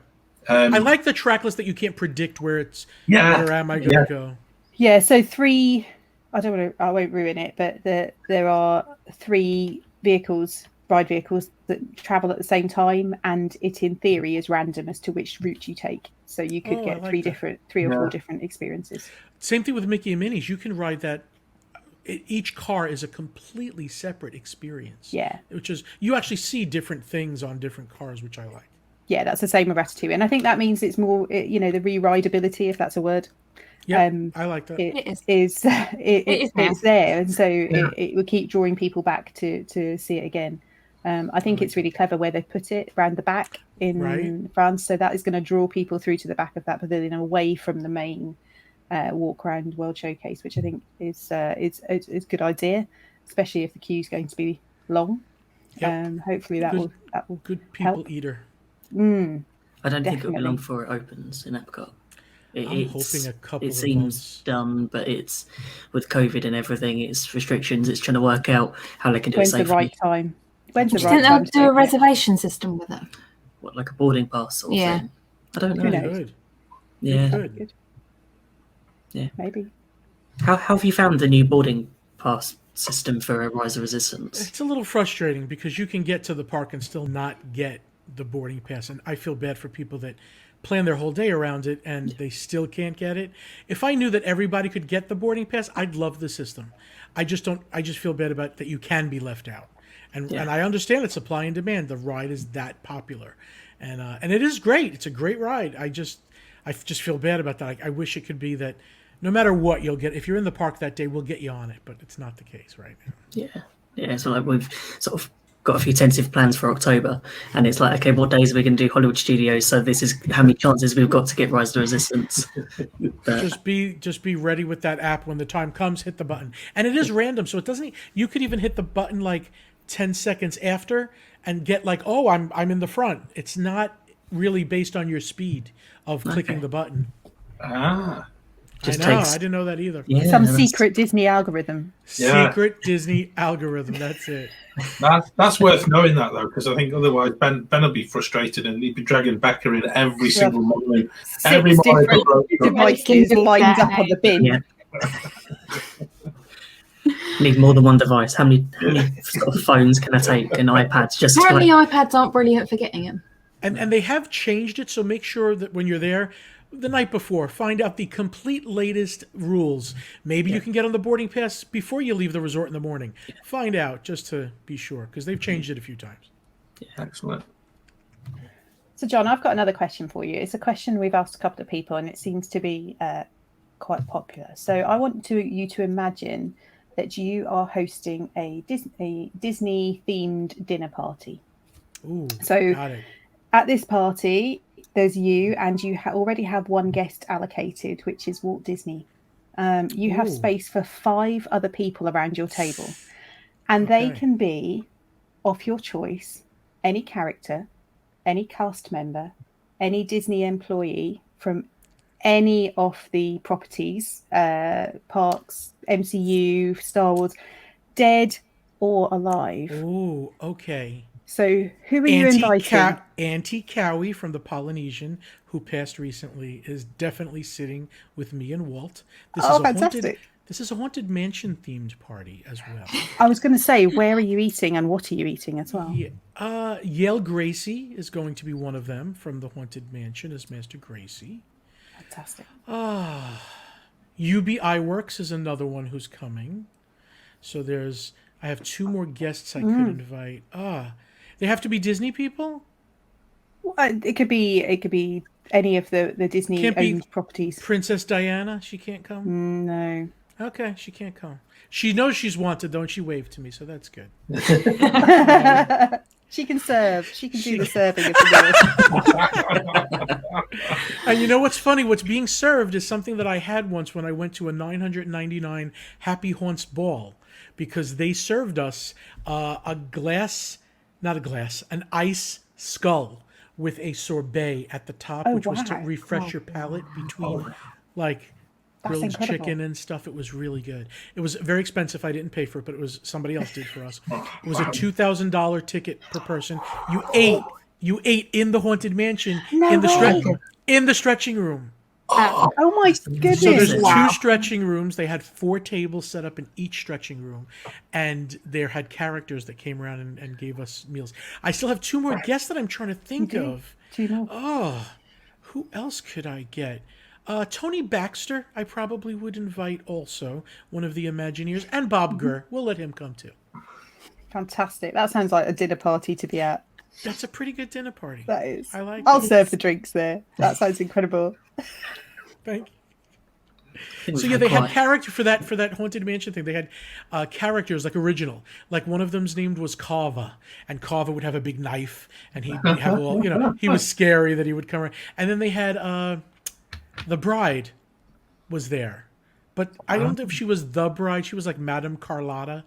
I like the trackless that you can't predict where where am I going to go. Yeah, so I won't ruin it, but there are 3 ride vehicles that travel at the same time, and it in theory is random as to which route you take. So you could get three or 4 different experiences. Same thing with Mickey and Minnie's. You can ride that. Each car is a completely separate experience. Yeah. Which is, you actually see different things on different cars, which I like. Yeah, that's the same with Ratatouille. And I think that means it's more, the re-rideability, if that's a word. Yeah, I like that. It's there. And so it will keep drawing people back to see it again. I think it's really clever where they put it around the back in France. So that is going to draw people through to the back of that pavilion away from the main walk around World Showcase, which I think is a good idea, especially if the queue is going to be long. Yep. Hopefully that will good people help. eater. I don't think it'll be long before it opens in Epcot. I'm hoping a couple it seems months. done, but it's with COVID and everything, it's restrictions. It's trying to work out how they can do When's it safely. the right time? When's Do the you right think time? they'll do a reservation system with it? What, like a boarding pass sort of thing? I don't know. Who knows? Good. Yeah. Good. Yeah. Maybe. How have you found the new boarding pass system for Rise of Resistance? It's a little frustrating because you can get to the park and still not get the boarding pass, and I feel bad for people that plan their whole day around it and they still can't get it. If I knew that everybody could get the boarding pass, I'd love the system. I just feel bad about that you can be left out. And I understand it's supply and demand. The ride is that popular. And it is great. It's a great ride. I just feel bad about that. I wish it could be that no matter what you'll get, if you're in the park that day, we'll get you on it, but it's not the case right now. Yeah. So like we've sort of got a few tentative plans for October, and it's like, okay, what days are we going to do Hollywood Studios? So this is how many chances we've got to get Rise of the Resistance. Just be ready with that app when the time comes. Hit the button, and it is random, so it doesn't. You could even hit the button like 10 seconds after and get like, oh, I'm in the front. It's not really based on your speed of clicking the button. I didn't know that either. Yeah, Some secret Disney algorithm. Secret Disney algorithm. That's it. That's worth knowing that though, because I think otherwise Ben will be frustrated and he'd be dragging Becca in every single morning. Every morning, devices lined up on the bin. Yeah. Need more than one device. How many sort of phones can I take and iPads? Just apparently, iPads aren't brilliant for getting them. And they have changed it, so make sure that when you're there the night before, find out the complete latest rules. Maybe you can get on the boarding pass before you leave the resort in the morning. Find out just to be sure, because they've changed it a few times. Excellent. So, John, I've got another question for you. It's a question we've asked a couple of people, and it seems to be quite popular. So, I want you to imagine that you are hosting a Disney-themed dinner party. Ooh, So, got it. at this party, there's you, and you already have one guest allocated, which is Walt Disney. You have Ooh. space for 5 other people around your table, and they Okay. can be of your choice, any character, any cast member, any Disney employee from any of the properties, parks, MCU, Star Wars, dead or alive. Ooh, okay. So who are you inviting? Auntie Cowie from the Polynesian, who passed recently, is definitely sitting with me and Walt. Fantastic. This is a Haunted Mansion themed party as well. I was going to say, where are you eating and what are you eating as well? Yeah. Yale Gracie is going to be one of them from the Haunted Mansion as Master Gracie. Fantastic. UBI Works is another one who's coming. So I have 2 more guests I could invite. They have to be Disney people? It could be any of the Disney owned properties. Princess Diana, she can't come? No. Okay, she can't come. She knows she's wanted though, and she waved to me, so that's good. She can serve. She can do the serving of the meal. And you know what's funny? What's being served is something that I had once when I went to a 999 Happy Haunts ball, because they served us an ice skull with a sorbet at the top, which was to refresh your palate between grilled incredible. chicken and stuff. It was really good. It was very expensive. I didn't pay for it, but it was somebody else did for us. It was a $2,000 ticket per person. You ate in the Haunted Mansion in the stretching room. Oh my goodness. So there's 2 stretching rooms. They had 4 tables set up in each stretching room, and there had characters that came around and gave us meals. I still have 2 more guests that I'm trying to think of. 2 more. Oh, who else could I get? Tony Baxter, I probably would invite also, one of the Imagineers, and Bob Gurr. We'll let him come too. Fantastic. That sounds like a dinner party to be at. That's a pretty good dinner party. That is. I like I'll it. serve the drinks there. That sounds incredible. Thank you. So yeah, they had character for that Haunted Mansion thing. They had characters like original. Like one of them's named was Carver, and Carver would have a big knife, and he'd have all, he was scary that he would come around. And then they had the bride was there, but I don't know if she was the bride. She was like Madame Carlotta.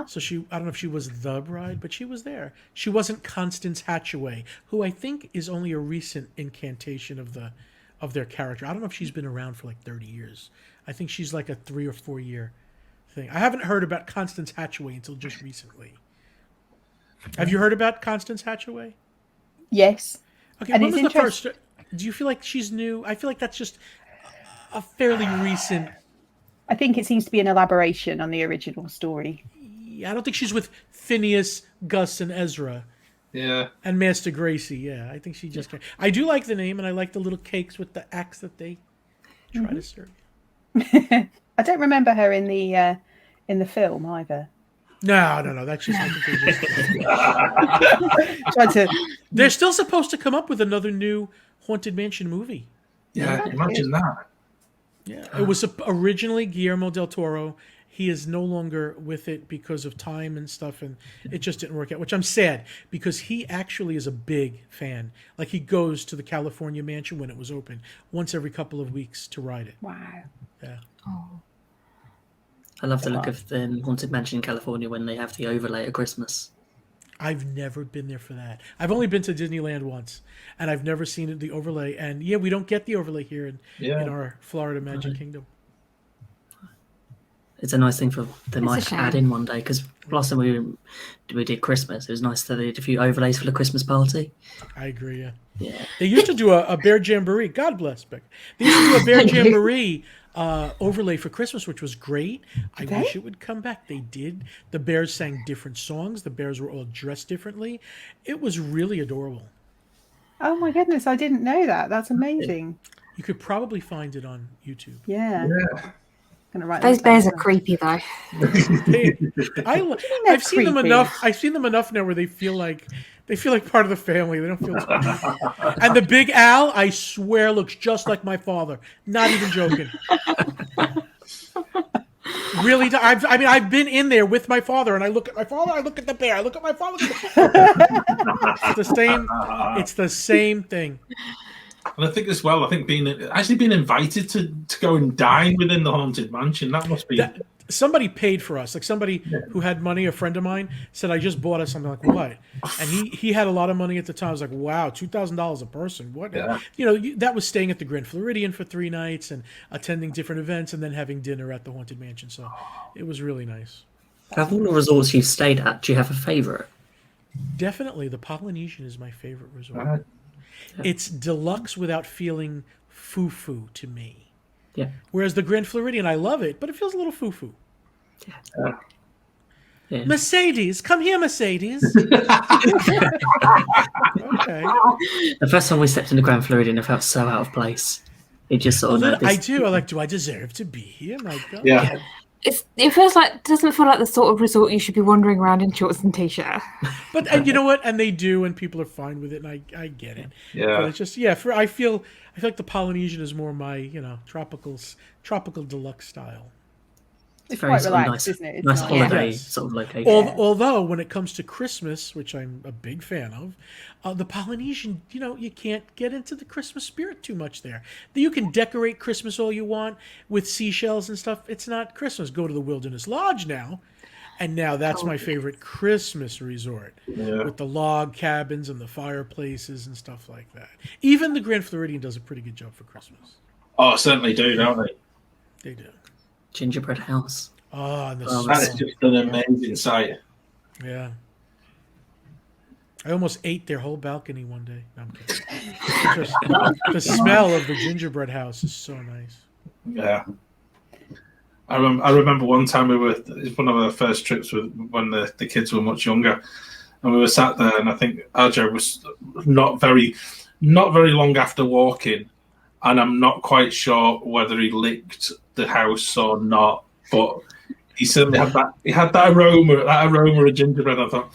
So I don't know if she was the bride, but she was there. She wasn't Constance Hatchaway, who I think is only a recent incantation of their character. I don't know if she's been around for like 30 years. I think she's like a 3 or 4 year thing. I haven't heard about Constance Hatchaway until just recently. Have you heard about Constance Hatchaway? Yes. Okay, and when was the first? Do you feel like she's new? I feel like that's just a fairly recent. I think it seems to be an elaboration on the original story. Yeah, I don't think she's with Phineas, Gus, and Ezra. Yeah. And Master Gracie, yeah. I think she just... I do like the name, and I like the little cakes with the axe that they try to serve. I don't remember her in the film either. No. That's just... I think They're still supposed to come up with another new Haunted Mansion movie. Yeah, imagine that. Yeah, it was originally Guillermo del Toro. He is no longer with it because of time and stuff, and it just didn't work out, which I'm sad, because he actually is a big fan. Like, he goes to the California mansion when it was open once every couple of weeks to ride it. Wow. Yeah. Oh. I love the look of the Haunted Mansion in California when they have the overlay at Christmas. I've never been there for that. I've only been to Disneyland once, and I've never seen the overlay. And yeah, we don't get the overlay here in our Florida Magic Kingdom. It's a nice thing for they might add in one day, because last time we did Christmas, it was nice that they did a few overlays for the Christmas party. I agree. Yeah. They used to do a Bear Jamboree. God bless Becca. They used to do a Bear Jamboree overlay for Christmas, which was great. I wish it would come back. They did. The bears sang different songs. The bears were all dressed differently. It was really adorable. Oh my goodness, I didn't know that. That's amazing. You could probably find it on YouTube. Yeah. Those bears are creepy though. I've seen them enough. I've seen them enough now where they feel like They feel like part of the family. They don't feel and the Big Al, I swear, looks just like my father. Not even joking. Really, I've been in there with my father, and I look at my father, I look at the bear, I look at my father. It's the same. It's the same thing. And I think as well, being invited to go and dine within the Haunted Mansion, that must be... Somebody paid for us. Like somebody who had money, a friend of mine, said, I just bought us something. Like, what? And he had a lot of money at the time. I was like, wow, $2,000 a person. What? Yeah. That was staying at the Grand Floridian for 3 nights and attending different events and then having dinner at the Haunted Mansion. So it was really nice. Out of all the resorts you've stayed at, do you have a favorite? Definitely. The Polynesian is my favorite resort. It's deluxe without feeling foo-foo to me. Yeah. Whereas the Grand Floridian, I love it, but it feels a little foo-foo. Yeah. Mercedes, come here, Mercedes. Okay. The first time we stepped in the Grand Floridian, I felt so out of place. It just sort of... I do. I like, do I deserve to be here? My God. Yeah. It feels like, doesn't feel like the sort of resort you should be wandering around in shorts and t-shirt. But you know what? And they do, and people are fine with it, and I get it. Yeah. But it's just, I feel like the Polynesian is more my, tropical deluxe style. It's very quite sort of relaxed, isn't it? It's nice nice. holiday Yes. sort of location. Although, when it comes to Christmas, which I'm a big fan of, the Polynesian, you can't get into the Christmas spirit too much there. You can decorate Christmas all you want with seashells and stuff. It's not Christmas. Go to the Wilderness Lodge now. And now that's my favorite Christmas resort with the log cabins and the fireplaces and stuff like that. Even the Grand Floridian does a pretty good job for Christmas. Oh, certainly do, don't they? They do. Gingerbread house. Oh, and the That is just an amazing sight. Yeah. I almost ate their whole balcony one day. No, I'm kidding. Just, the smell of the gingerbread house is so nice. Yeah. I remember one time it was one of our first trips when the kids were much younger, and we were sat there, and I think Aljo was not very long after walking, and I'm not quite sure whether he licked the house or not, but he certainly had that aroma of gingerbread. I thought,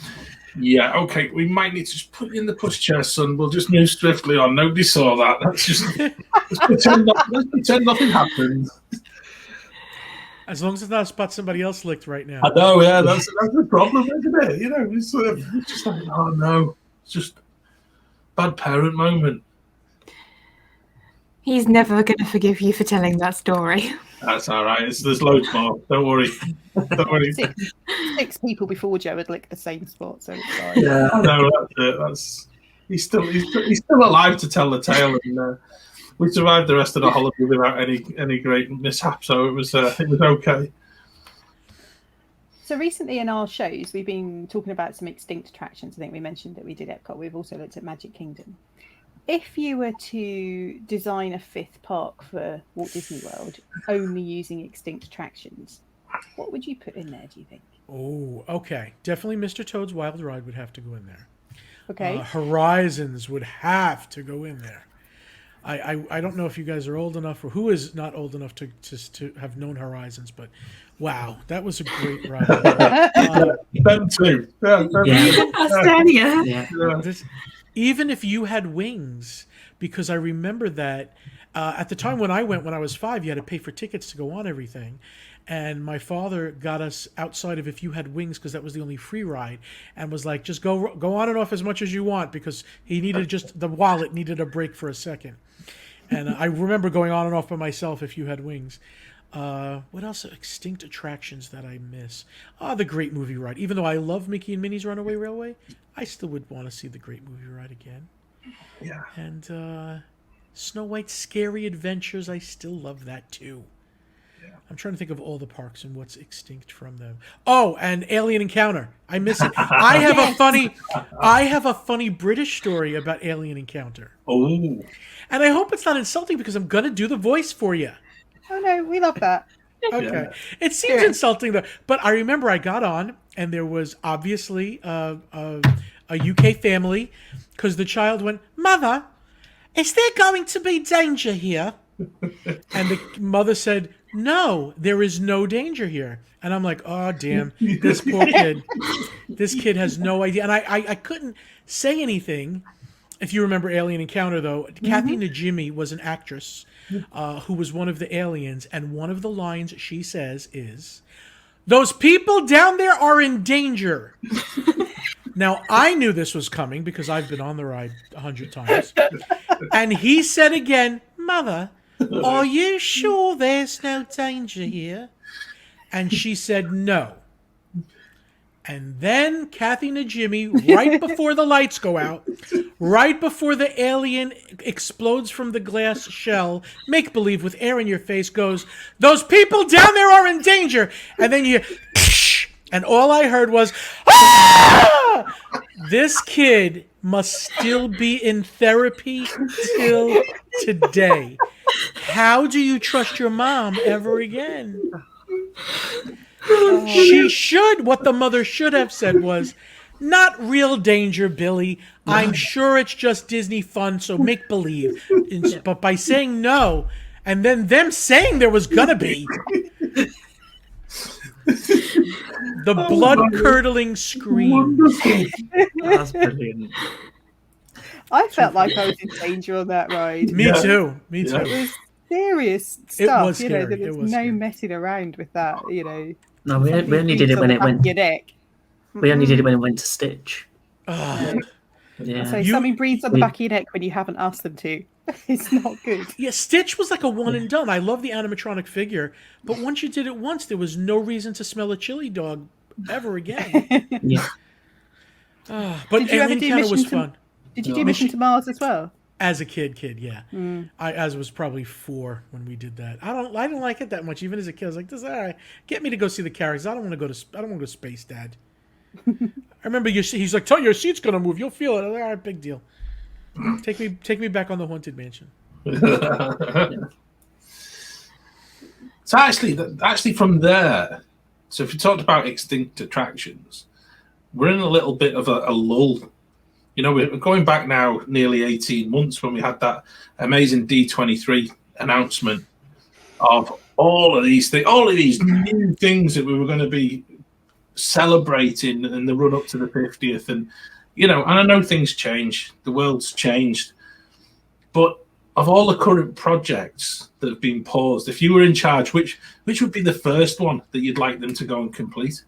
yeah, okay, we might need to just put you in the pushchair, son. We'll just move swiftly on. Nobody saw that. Let's pretend nothing happened. As long as it's not a spot somebody else licked right now. I know, yeah, that's the problem, isn't it? It's just like, oh no, it's just bad parent moment. He's never going to forgive you for telling that story. That's all right. There's loads more. Don't worry. Don't worry. 6 people before Joe had licked the same spot, so it's fine. Yeah, I know. That's it. He's still alive to tell the tale, and we survived the rest of the holiday without any great mishap. So it was okay. So recently in our shows, we've been talking about some extinct attractions. I think we mentioned that we did Epcot. We've also looked at Magic Kingdom. If you were to design a 5th park for Walt Disney World, only using extinct attractions, what would you put in there, do you think? Oh, okay. Definitely Mr. Toad's Wild Ride would have to go in there. Okay. Horizons would have to go in there. I don't know if you guys are old enough or who is not old enough to have known Horizons, but wow, that was a great ride. Them too. Even if you had wings, because I remember that at the time when I went when I was 5, you had to pay for tickets to go on everything. And my father got us outside of If You Had Wings because that was the only free ride, and was like, just go on and off as much as you want, because he needed the wallet needed a break for a second. And I remember going on and off by myself If You Had Wings. What else? Extinct attractions that I miss. The Great Movie Ride. Even though I love Mickey and Minnie's Runaway Railway, I still would want to see the Great Movie Ride again. Yeah. And Snow White's Scary Adventures, I still love that too. I'm trying to think of all the parks and what's extinct from them. Oh, and Alien Encounter. I miss it. I have a funny British story about Alien Encounter. Oh. And I hope it's not insulting because I'm going to do the voice for you. Oh, no, we love that. Okay. Yeah. It seems insulting, though. But I remember I got on, and there was obviously a UK family, because the child went, "Mother, is there going to be danger here?" And the mother said, no, there is no danger here. And I'm like, oh, damn, this poor kid. This kid has no idea. And I couldn't say anything. If you remember Alien Encounter, though, Kathy Najimy was an actress who was one of the aliens. And one of the lines she says is, "Those people down there are in danger." Now, I knew this was coming because I've been on the ride 100 times. And he said again, "Mother, are you sure there's no danger here?" And she said no. And then Kathy Najimy, right before the lights go out, right before the alien explodes from the glass shell, make-believe with air in your face, goes, "Those people down there are in danger." And then you hear, and all I heard was, "Ah!" This kid must still be in therapy till today. How do you trust your mom ever again? She should. What the mother should have said was, "Not real danger, Billy. I'm sure it's just Disney fun, so make believe." But by saying no, and then them saying there was gonna be, the blood-curdling scream. That's brilliant. I felt like I was in danger on that ride. Me too. Me too. It was serious stuff. was you know, scary. there It was was no scary. messing around with that. You know, No, we only did it when it went. your neck. We only did it when it went to Stitch. Oh, Yeah. So something breathes on the back of your neck when you haven't asked them to. It's not good. yeah, Stitch was like a one and done. I love the animatronic figure, but once you did it once, there was no reason to smell a chili dog ever again. Yeah. But Did you ever Alien do Encounter was Mission to- fun. Did you do Mission to Mars as well? As a kid, yeah. I was probably 4 when we did that. I didn't like it that much. Even as a kid, I was like, "This is all right. Get me to go see the characters. I don't want to go to space, Dad." I remember he's like, "Tell your seat's gonna move. You'll feel it." All right, big deal. Take me back on the Haunted Mansion. So actually from there, so if you talked about extinct attractions, we're in a little bit of a lull. You know, we're going back now nearly 18 months when we had that amazing D23 announcement of all of these new things that we were going to be celebrating in the run up to the 50th. And, you know, and I know things change, the world's changed, but of all the current projects that have been paused, if you were in charge, which would be the first one that you'd like them to go and complete?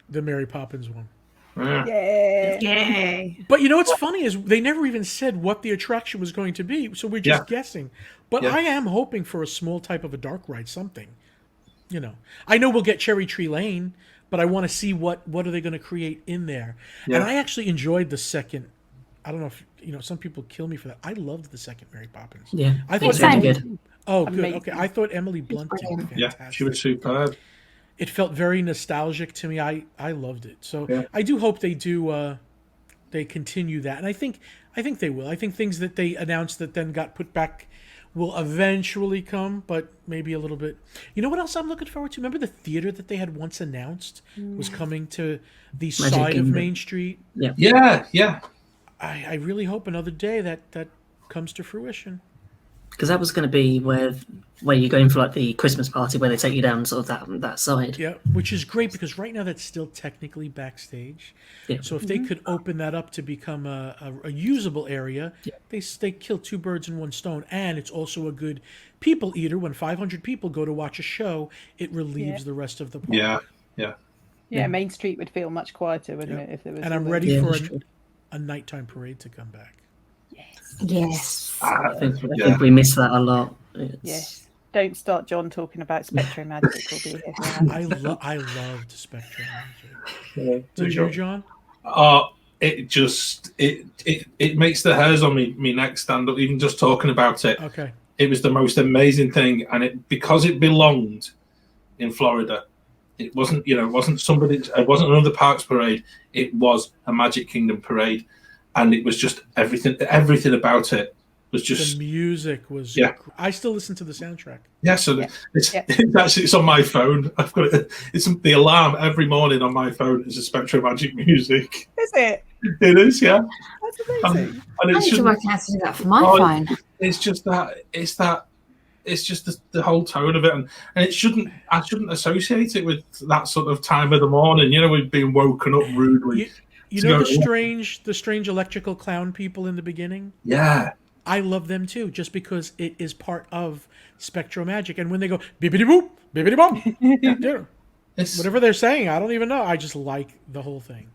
The Mary Poppins one. Yeah. But you know what's funny is they never even said what the attraction was going to be, so we're just guessing. But I am hoping for a small type of a dark ride, something. You know, I know we'll get Cherry Tree Lane, but I want to see what are they going to create in there. Yeah. And I actually enjoyed the second. I don't know if you know. Some people kill me for that. I loved the second Mary Poppins. Yeah, I thought good. Oh, good. Amazing. Okay, I thought Emily Blunt did fantastic. Yeah, she was superb. It felt very nostalgic to me. I loved it. So I do hope they do. They continue that, and I think they will. I think things that they announced that then got put back will eventually come, but maybe a little bit. You know what else I'm looking forward to? Remember the theater that they had once announced was coming to the side of Main Street? Yeah. I really hope another day that comes to fruition. Because that was going to be where you're going for like the Christmas party where they take you down sort of that side. Yeah, which is great because right now that's still technically backstage. Yeah. So if they could open that up to become a usable area, they kill 2 birds in 1 stone, and it's also a good people eater. When 500 people go to watch a show, it relieves the rest of the park. Yeah, Main Street would feel much quieter, wouldn't it? If there was. And I'm ready for a nighttime parade to come back. Yes. I think we miss that a lot. Yes. Don't start John talking about Spectro Magic. We'll be here. I loved Spectro Magic. Did you, John? It just it makes the hairs on me neck stand up even just talking about it. Okay. It was the most amazing thing, and because it belonged in Florida. It wasn't, it wasn't another parks parade. It was a Magic Kingdom parade. And it was just everything about it was just... The music was... I still listen to the soundtrack. Yeah, so it's on my phone. I've got it. It's the alarm every morning on my phone is a Spectro Magic music. Is it? It is, yeah. That's amazing. And I need to work out how to do that for my phone. It's just that... it's just the whole tone of it, and I shouldn't associate it with that sort of time of the morning. We've been woken up rudely. You know the strange electrical clown people in the beginning? Yeah. I love them too, just because it is part of Spectro Magic. And when they go bibbidi boop, bibbidi bum, whatever they're saying, I don't even know. I just like the whole thing.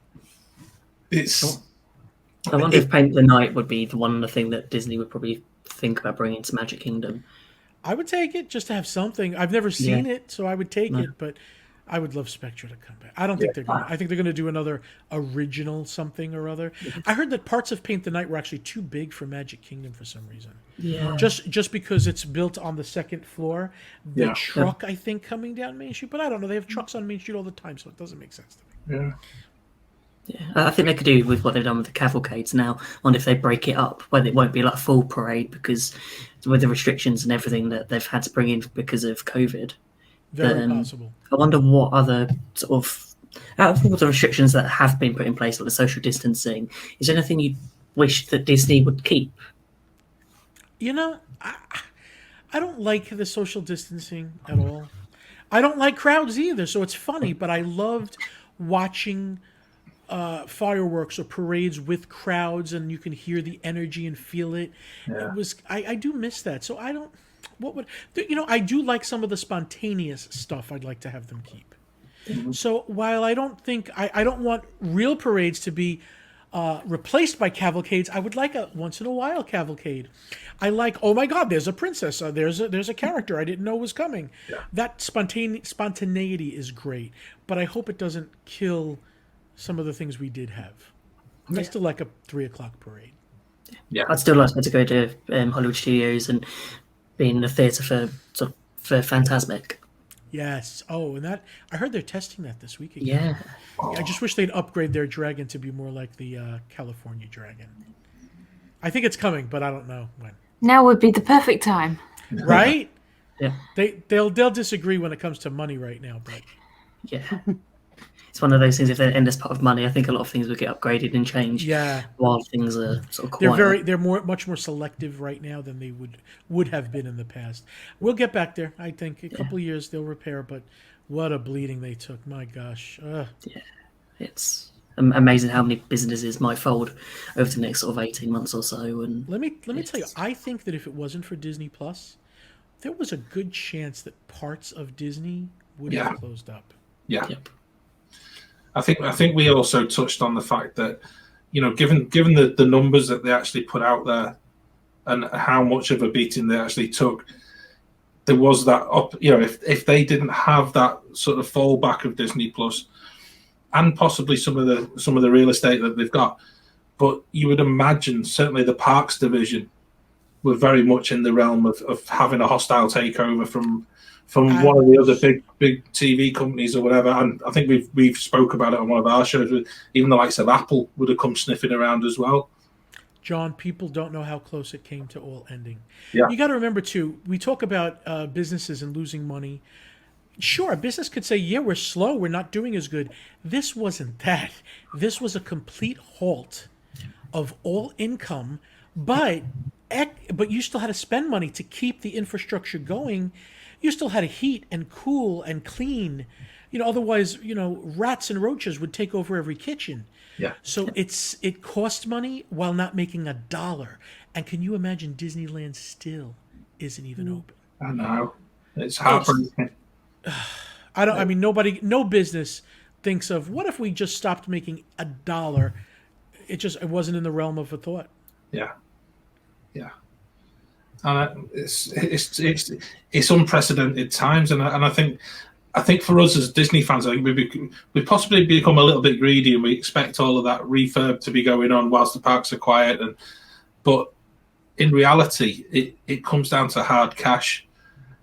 I wonder if Paint the Night would be the thing that Disney would probably think about bringing to Magic Kingdom. I would take it just to have something. I've never seen it, so I would take it, but I would love Spectra to come back. I don't think they're going to. I think they're going to do another original something or other. I heard that parts of Paint the Night were actually too big for Magic Kingdom for some reason. Yeah. Just because it's built on the second floor. The truck, I think, coming down Main Street. But I don't know. They have trucks on Main Street all the time, so it doesn't make sense to me. Yeah, I think they could do with what they've done with the cavalcades now. On if they break it up, where it won't be like a full parade, because with the restrictions and everything that they've had to bring in because of COVID. Very possible. I wonder what other sort of, out of all the restrictions that have been put in place, like the social distancing, is there anything you wish that Disney would keep? I don't like the social distancing at all. I don't like crowds either, so it's funny, but I loved watching fireworks or parades with crowds, and you can hear the energy and feel it. It was I do miss that. So I don't. What would I do like some of the spontaneous stuff. I'd like to have them keep. So while I don't think I don't want real parades to be replaced by cavalcades, I would like a once in a while cavalcade. I like, oh my God, there's a princess. There's a character I didn't know was coming. That spontaneity is great, but I hope it doesn't kill some of the things we did have. I still like a 3:00 parade. Yeah, I'd still like to go to Hollywood Studios and be in the theatre for Fantasmic. Yes. Oh, and that I heard they're testing that this week again. Yeah. I just wish they'd upgrade their dragon to be more like the California dragon. I think it's coming, but I don't know when. Now would be the perfect time. Right? Yeah. They'll disagree when it comes to money right now, but yeah. It's one of those things. If they're endless pot of money, I think a lot of things would get upgraded and changed. Yeah, while things are sort of quiet. They're much more selective right now than they would have been in the past. We'll get back there. I think a couple of years they'll repair. But what a bleeding they took! My gosh. Yeah, it's amazing how many businesses might fold over the next sort of 18 months or so. And let me tell you, I think that if it wasn't for Disney Plus, there was a good chance that parts of Disney would have closed up. Yeah. Yep. I think we also touched on the fact that, given the numbers that they actually put out there and how much of a beating they actually took, there was that if they didn't have that sort of fallback of Disney Plus and possibly some of the real estate that they've got, but you would imagine certainly the parks division were very much in the realm of having a hostile takeover from one of the other big TV companies or whatever. And I think we've spoke about it on one of our shows. Even the likes of Apple would have come sniffing around as well. John, people don't know how close it came to all ending. Yeah. You got to remember too, we talk about businesses and losing money. Sure, a business could say, yeah, we're slow, we're not doing as good. This wasn't that. This was a complete halt of all income, but you still had to spend money to keep the infrastructure going. You still had to heat and cool and clean. Otherwise, rats and roaches would take over every kitchen. Yeah. So it cost money while not making a dollar. And can you imagine Disneyland still isn't even open? I know. It's heartbreaking. No business thinks of, what if we just stopped making a dollar? It wasn't in the realm of a thought. Yeah. Yeah. And it's unprecedented times, and I think for us as Disney fans, I think we possibly become a little bit greedy, and we expect all of that refurb to be going on whilst the parks are quiet. But in reality, it comes down to hard cash,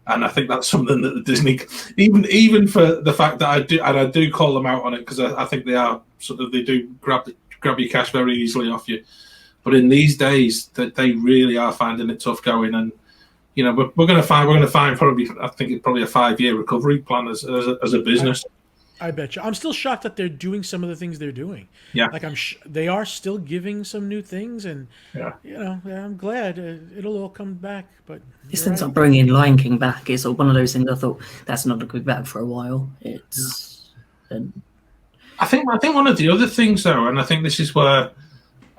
and I think that's something that the Disney, even for the fact that I do call them out on it, because I think they do grab your cash very easily off you. But in these days, that they really are finding it tough going, and we're going to find probably, I think it's probably a 5-year recovery plan as a business. I bet you. I'm still shocked that they're doing some of the things they're doing. Yeah. Like they are still giving some new things, and I'm glad it'll all come back. But It's things like bringing Lion King back. It's one of those things I thought that's not going to be back for a while. It's. I think one of the other things though, and I think this is where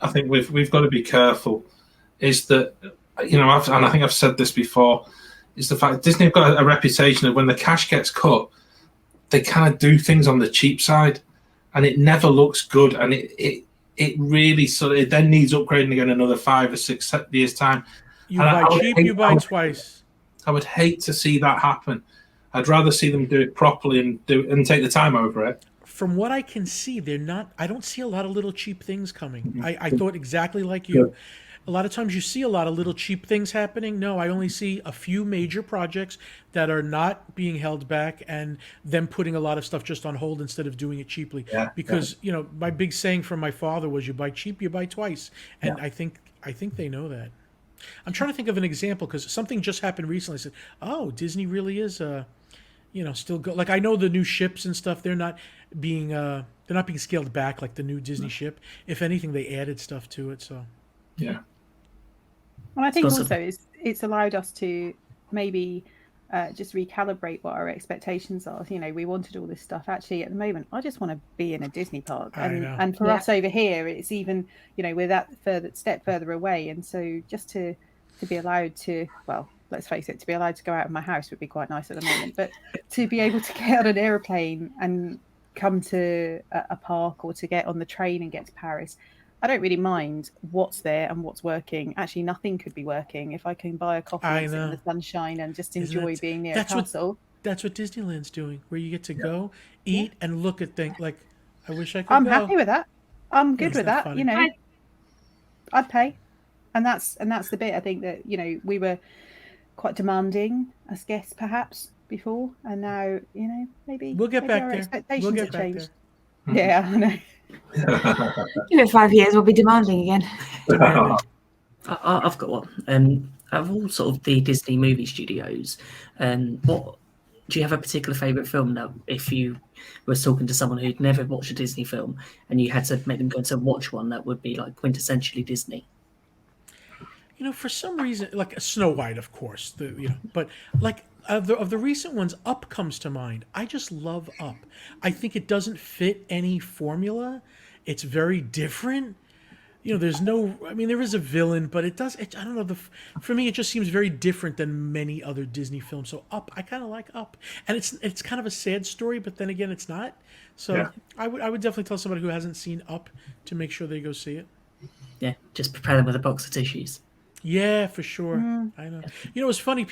I think we've got to be careful, is that and I think I've said this before, is the fact that Disney have got a reputation of when the cash gets cut, they kind of do things on the cheap side, and it never looks good, and it really it then needs upgrading again another 5 or 6 years time. You buy cheap, you buy twice. I would hate to see that happen. I'd rather see them do it properly and take the time over it. From what I can see, I don't see a lot of little cheap things coming. I thought exactly like you. Yeah. A lot of times you see a lot of little cheap things happening. No, I only see a few major projects that are not being held back and them putting a lot of stuff just on hold instead of doing it cheaply. Yeah, because, my big saying from my father was, you buy cheap, you buy twice. And I think they know that. I'm trying to think of an example because something just happened recently. I said, oh, Disney really is, still go. Like I know the new ships and stuff, they're not being scaled back like the new Disney ship. If anything, they added stuff to it. So, yeah. And I think also it's allowed us to maybe just recalibrate what our expectations are. We wanted all this stuff. Actually, at the moment, I just want to be in a Disney park. And for us over here, it's even, we're that step further away. And so just to be allowed to, well, let's face it, to be allowed to go out of my house would be quite nice at the moment. But to be able to get on an aeroplane and come to a park or to get on the train and get to Paris, I don't really mind what's there and what's working. Actually, nothing could be working if I can buy a coffee and sit in the sunshine and just enjoy being near a castle. That's what Disneyland's doing, where you get to go, eat, and look at things. Like, I wish I could I'm go. happy with that. I'm good with that. Funny? I'd pay. And that's the bit, I think, that, we were quite demanding as guests, perhaps, before. And now, maybe we'll get back our there. Expectations have changed. Yeah, I know. Give it 5 years, we'll be demanding again. I've got one. Of all sort of the Disney movie studios, what do you have a particular favourite film that if you were talking to someone who'd never watched a Disney film and you had to make them go to watch one that would be like quintessentially Disney? For some reason, like Snow White, of course, but like of the recent ones, Up comes to mind. I just love Up. I think it doesn't fit any formula. It's very different. There's no. I mean, there is a villain, but it does. I don't know. For me, it just seems very different than many other Disney films. So Up, I kind of like Up, and it's kind of a sad story, but then again, it's not. So I would definitely tell somebody who hasn't seen Up to make sure they go see it. Yeah, just prepare them with a box of tissues. Yeah, for sure. I know. It's funny.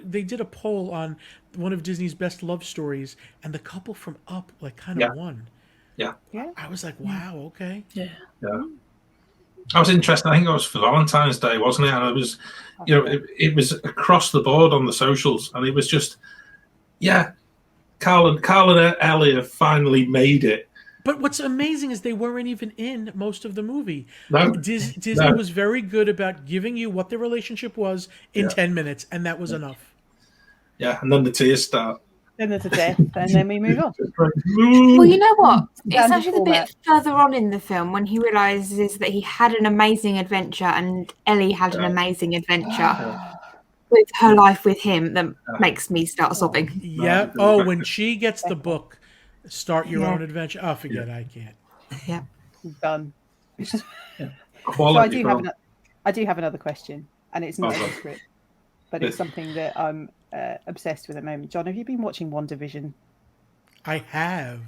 They did a poll on one of Disney's best love stories, and the couple from Up kind of won. Yeah. I was like, wow, okay. Yeah. I was interested. I think it was for Valentine's Day, wasn't it? And it was, it was across the board on the socials, and it was just, Carl and Ellie have finally made it. But what's amazing is they weren't even in most of the movie. No. Disney was very good about giving you what their relationship was in 10 minutes, and that was enough. Yeah, and then the tears start. Then there's a death, and then we move on. Well, you know what? It's actually the bit further on in the film when he realises that he had an amazing adventure and Ellie had an amazing adventure with her life with him that makes me start sobbing. Yeah. Oh, when she gets the book, Start Your Own Adventure. Oh, forget it. I can't. Yeah. Done. Quality so I do have another question, and it's not a script, but it's something that I'm obsessed with at the moment. John, have you been watching WandaVision? I have.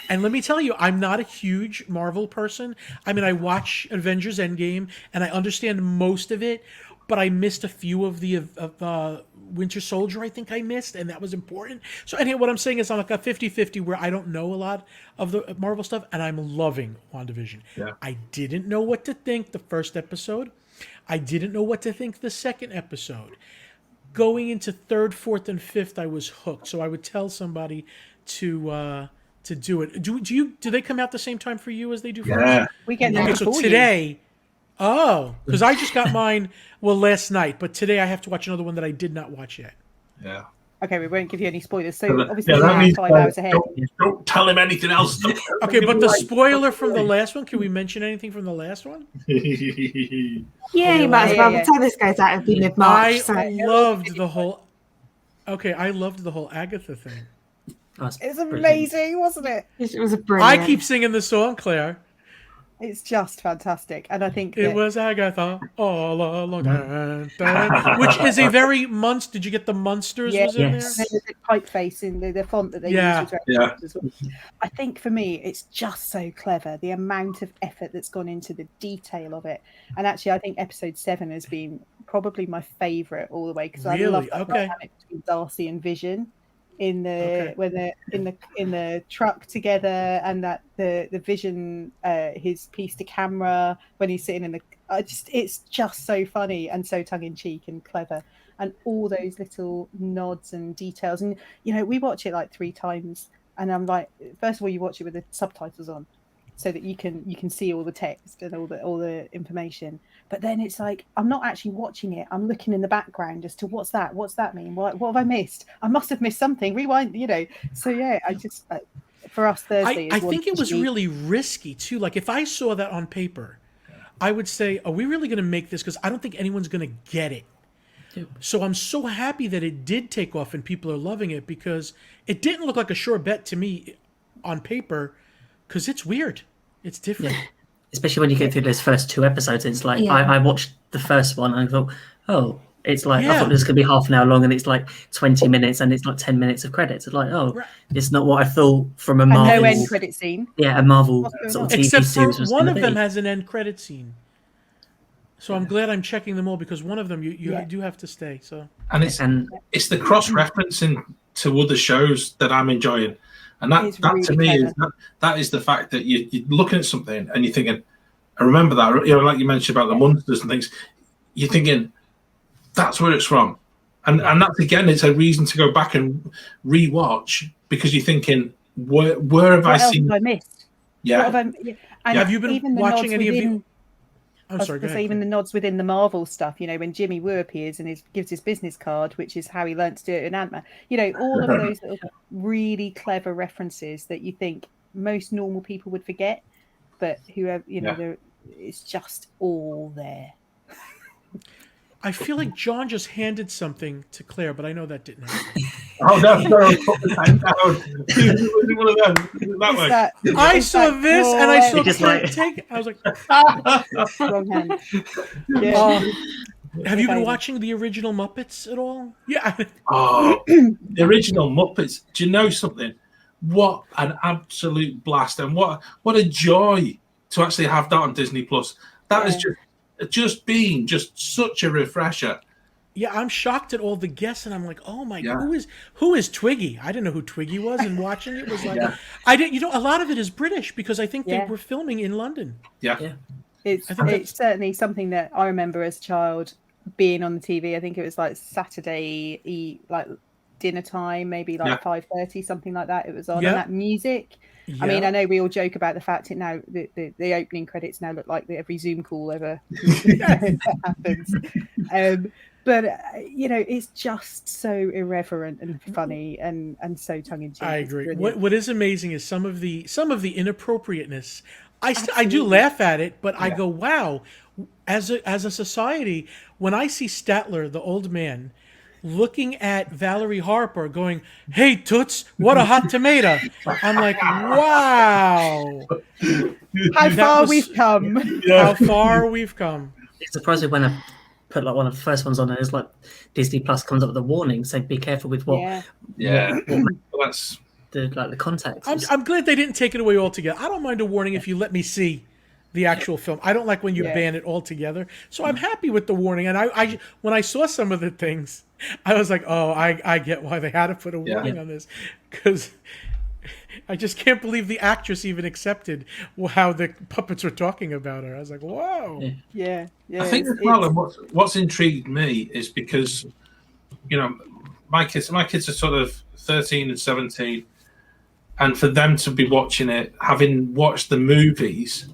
And let me tell you, I'm not a huge Marvel person. I mean, I watch Avengers Endgame, and I understand most of it, but I missed a few of the Winter Soldier, I think I missed, and that was important. So anyway, what I'm saying is I'm like a 50-50 where I don't know a lot of the Marvel stuff, and I'm loving WandaVision. Yeah. I didn't know what to think the first episode. I didn't know what to think the second episode. Going into third, fourth, and fifth, I was hooked. So I would tell somebody to do it. Do they come out the same time for you as they do for us? We get them so today. Oh, because I just got mine, last night. But today I have to watch another one that I did not watch yet. Yeah. Okay, we won't give you any spoilers. So Yeah, obviously that we're now means 5 hours ahead. Don't tell him anything else. Okay, but the spoiler from the last one, can we mention anything from the last one? Yeah, you might as well. By the time this goes out, it'll be mid-March. I loved the whole Agatha thing. It's amazing, wasn't it? It was a brilliant. I keep singing the song, Claire. It's just fantastic, and I think It was Agatha all along, which is a very Munster. Did you get the Munsters? Yeah, was in the typeface in the font that they use. As well. I think for me, it's just so clever. The amount of effort that's gone into the detail of it, and actually, I think episode 7 has been probably my favourite all the way because I love that dynamic between Darcy and Vision. In the when they're in the truck together, and that the Vision his piece to camera when he's sitting in the it's just so funny and so tongue-in-cheek and clever, and all those little nods and details. And we watch it like 3 times, and I'm like, first of all, you watch it with the subtitles on so that you can see all the text and all the information. But then it's like, I'm not actually watching it. I'm looking in the background as to what's that mean? What have I missed? I must have missed something. Rewind, So yeah, I just for us Thursday. I think it was really risky too. Like if I saw that on paper, I would say, "Are we really going to make this?" Because I don't think anyone's going to get it. So I'm so happy that it did take off and people are loving it, because it didn't look like a sure bet to me on paper, because it's weird. It's different. Yeah. Especially when you get through those first 2 episodes, it's like I watched the first one and I thought, it's like I thought this could be half an hour long, and it's like 20 minutes, and it's like 10 minutes of credits. It's like, it's not what I thought from a Marvel. And no end credit scene. Yeah, a Marvel sort of TV Except series for one of them has an end credit scene. So I'm glad I'm checking them all, because one of them you do have to stay. So it's the cross-referencing to other shows that I'm enjoying. And that really to me that is the fact that you're looking at something and you're thinking, I remember that, like you mentioned about the monsters and things, you're thinking, that's where it's from. And that's, again, it's a reason to go back and rewatch, because you're thinking, where have I seen? What have I missed? Yeah. Have you been watching any of the... I'm sorry, even the nods within the Marvel stuff, when Jimmy Woo appears and gives his business card, which is how he learned to do it in Ant-Man. All of those little really clever references that you think most normal people would forget, but whoever, it's just all there. I feel like John just handed something to Claire, but I know that didn't happen. Oh, no, put the pen down. One of them. That way. I saw this, and I saw Claire take it. I was like, wrong hand. Yeah. Have you been watching the original Muppets at all? Yeah. The original Muppets. Do you know something? What an absolute blast, and what a joy to actually have that on Disney Plus. That is just been such a refresher. Yeah, I'm shocked at all the guests, and I'm like, oh my God, who is Twiggy? I didn't know who Twiggy was, and watching it was like, I didn't. A lot of it is British, because I think they were filming in London. Yeah. It's certainly something that I remember as a child being on the TV. I think it was like Saturday, like dinner time, maybe like 5:30, something like that. It was on, and that music. I mean, I know we all joke about the fact the opening credits now look like every Zoom call ever happens. But it's just so irreverent and funny and so tongue in cheek. I agree. What is amazing is some of the inappropriateness. I do laugh at it, but I go, wow. As a society, when I see Statler, the old man, looking at Valerie Harper going, "Hey Toots, what a hot tomato!" I'm like, wow. How far we've come. How far we've come. It's surprising when I put like one of the first ones on, and it's like Disney Plus comes up with a warning, so be careful with what That's the context. I'm glad they didn't take it away altogether. I don't mind a warning if you let me see the actual film. I don't like when you ban it altogether. So I'm happy with the warning. And I when I saw some of the things, I was like, oh, I get why they had to put a warning on this, because I just can't believe the actress even accepted how the puppets were talking about her. I was like, whoa. Yeah. I think what's intrigued me is because, my kids are sort of 13 and 17, and for them to be watching it, having watched the movies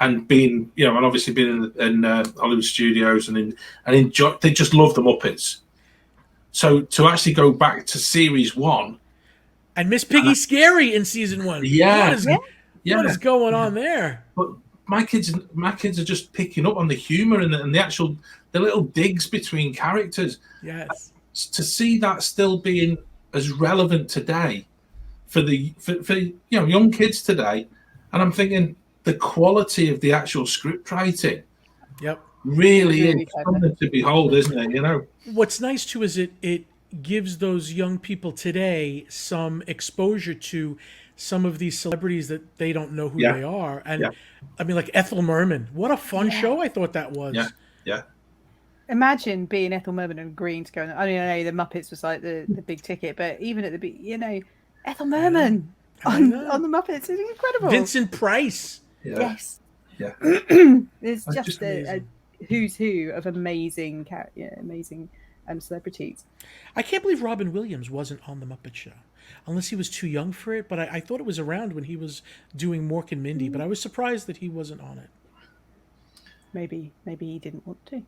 and being, and obviously been in Hollywood studios and enjoy, they just love the Muppets. So to actually go back to series 1, and Miss Piggy Scary in season 1. Yeah. What is going on there? But my kids are just picking up on the humor and the little digs between characters. Yes. To see that still being as relevant today for young kids today, and I'm thinking the quality of the actual script writing. Yep. Really is something to behold, isn't it? You know. What's nice too is it gives those young people today some exposure to some of these celebrities that they don't know who they are. And I mean, like Ethel Merman, what a fun show I thought that was. Yeah. Imagine being Ethel Merman and agreeing to go. I know the Muppets was like the big ticket, but even at the Ethel Merman on the Muppets is incredible. Vincent Price. Yeah. Yes. Yeah. It's just a who's who of amazing celebrities. I can't believe Robin Williams wasn't on the Muppet Show, unless he was too young for it. But I thought it was around when he was doing Mork and Mindy. But I was surprised that he wasn't on it. Maybe he didn't want to.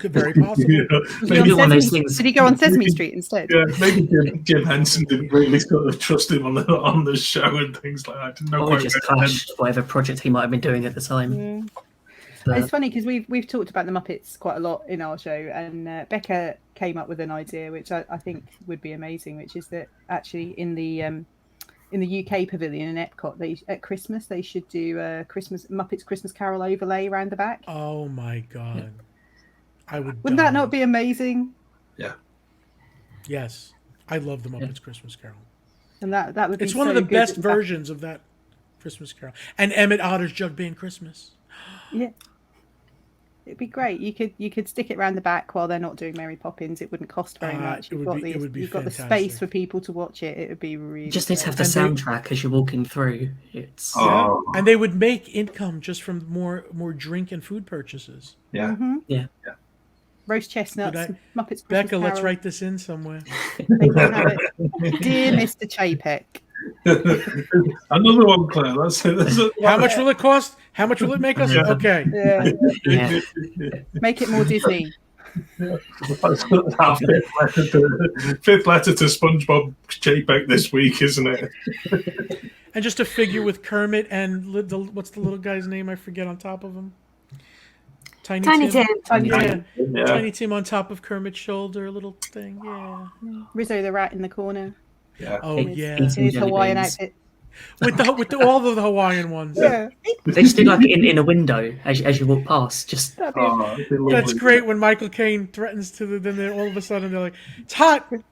Very possible. Did he go on Sesame Street instead? Yeah, maybe Jim Henson didn't really sort of trust him on the show and things like that. Didn't know or just clashed whatever project he might have been doing at the time. Yeah. It's funny because we've talked about the Muppets quite a lot in our show, and Becca came up with an idea which I think would be amazing, which is that actually in the UK pavilion in Epcot, at Christmas they should do a Muppets Christmas Carol overlay around the back. Oh my god, I would. Wouldn't that not be amazing? Yeah. Yes, I love the Muppets Christmas Carol, and that would be. It's one of the best versions of that Christmas Carol, and Emmett Otter's Jug Band Christmas. Yeah. It'd be great. You could stick it around the back while they're not doing Mary Poppins. It wouldn't cost very much. You've got the space for people to watch it. It would be really. Just need to have the soundtrack as you're walking through. It's and they would make income just from more drink and food purchases. Yeah. Mm-hmm. Yeah. Roast chestnuts, Muppets Christmas Becca, Carol. let's write this in somewhere. They can have it. Dear Mr. Chapek. Another one, Claire. That's How much will it cost? How much will it make us? Yeah. Okay. Yeah. Make it more Disney. Fifth letter to SpongeBob Chapek this week, isn't it? And just a figure with Kermit and what's the little guy's name? I forget on top of him. Tiny Tim. Tiny Tim on top of Kermit's shoulder, a little thing. Yeah. Rizzo the rat in the corner. Yeah. Oh yeah. In his Hawaiian outfit. With all of the Hawaiian ones. Yeah. They just do like in a window as you walk past. Just that's great when Michael Caine threatens to then they're all of a sudden they're like, it's hot. That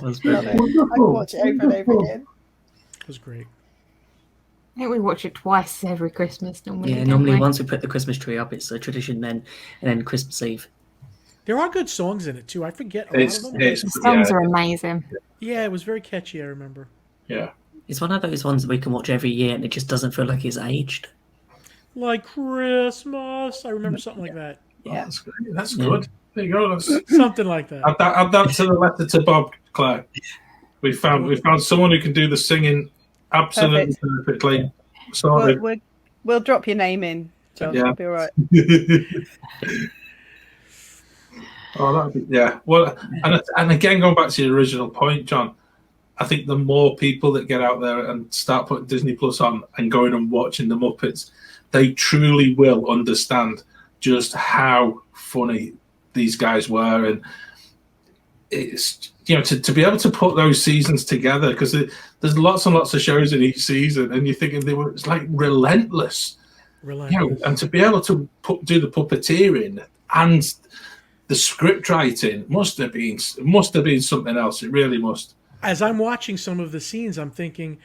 was brilliant. I can watch it over and over again. It was great. I think we watch it twice every Christmas normally. Yeah, normally once we put the Christmas tree up, it's a tradition then, and then Christmas Eve. There are good songs in it too. I forget a lot of them. The songs are amazing. Yeah, it was very catchy. I remember. Yeah, it's one of those ones that we can watch every year, and it just doesn't feel like it's aged. Like Christmas, I remember something like that. Yeah, that's great. That's good. There you go. Something like that. Add that to the letter to Bob, Claire. We found someone who can do the singing absolutely perfectly. We'll drop your name in, John. Yeah. It'll be all right. Well, and again, going back to your original point, John, I think the more people that get out there and start putting Disney Plus on and going and watching the Muppets, they truly will understand just how funny these guys were, and it's to be able to put those seasons together, because there's lots and lots of shows in each season, and you're thinking it's like relentless. And to be able to do the puppeteering and the script writing must have been something else. It really must. As I'm watching some of the scenes, I'm thinking,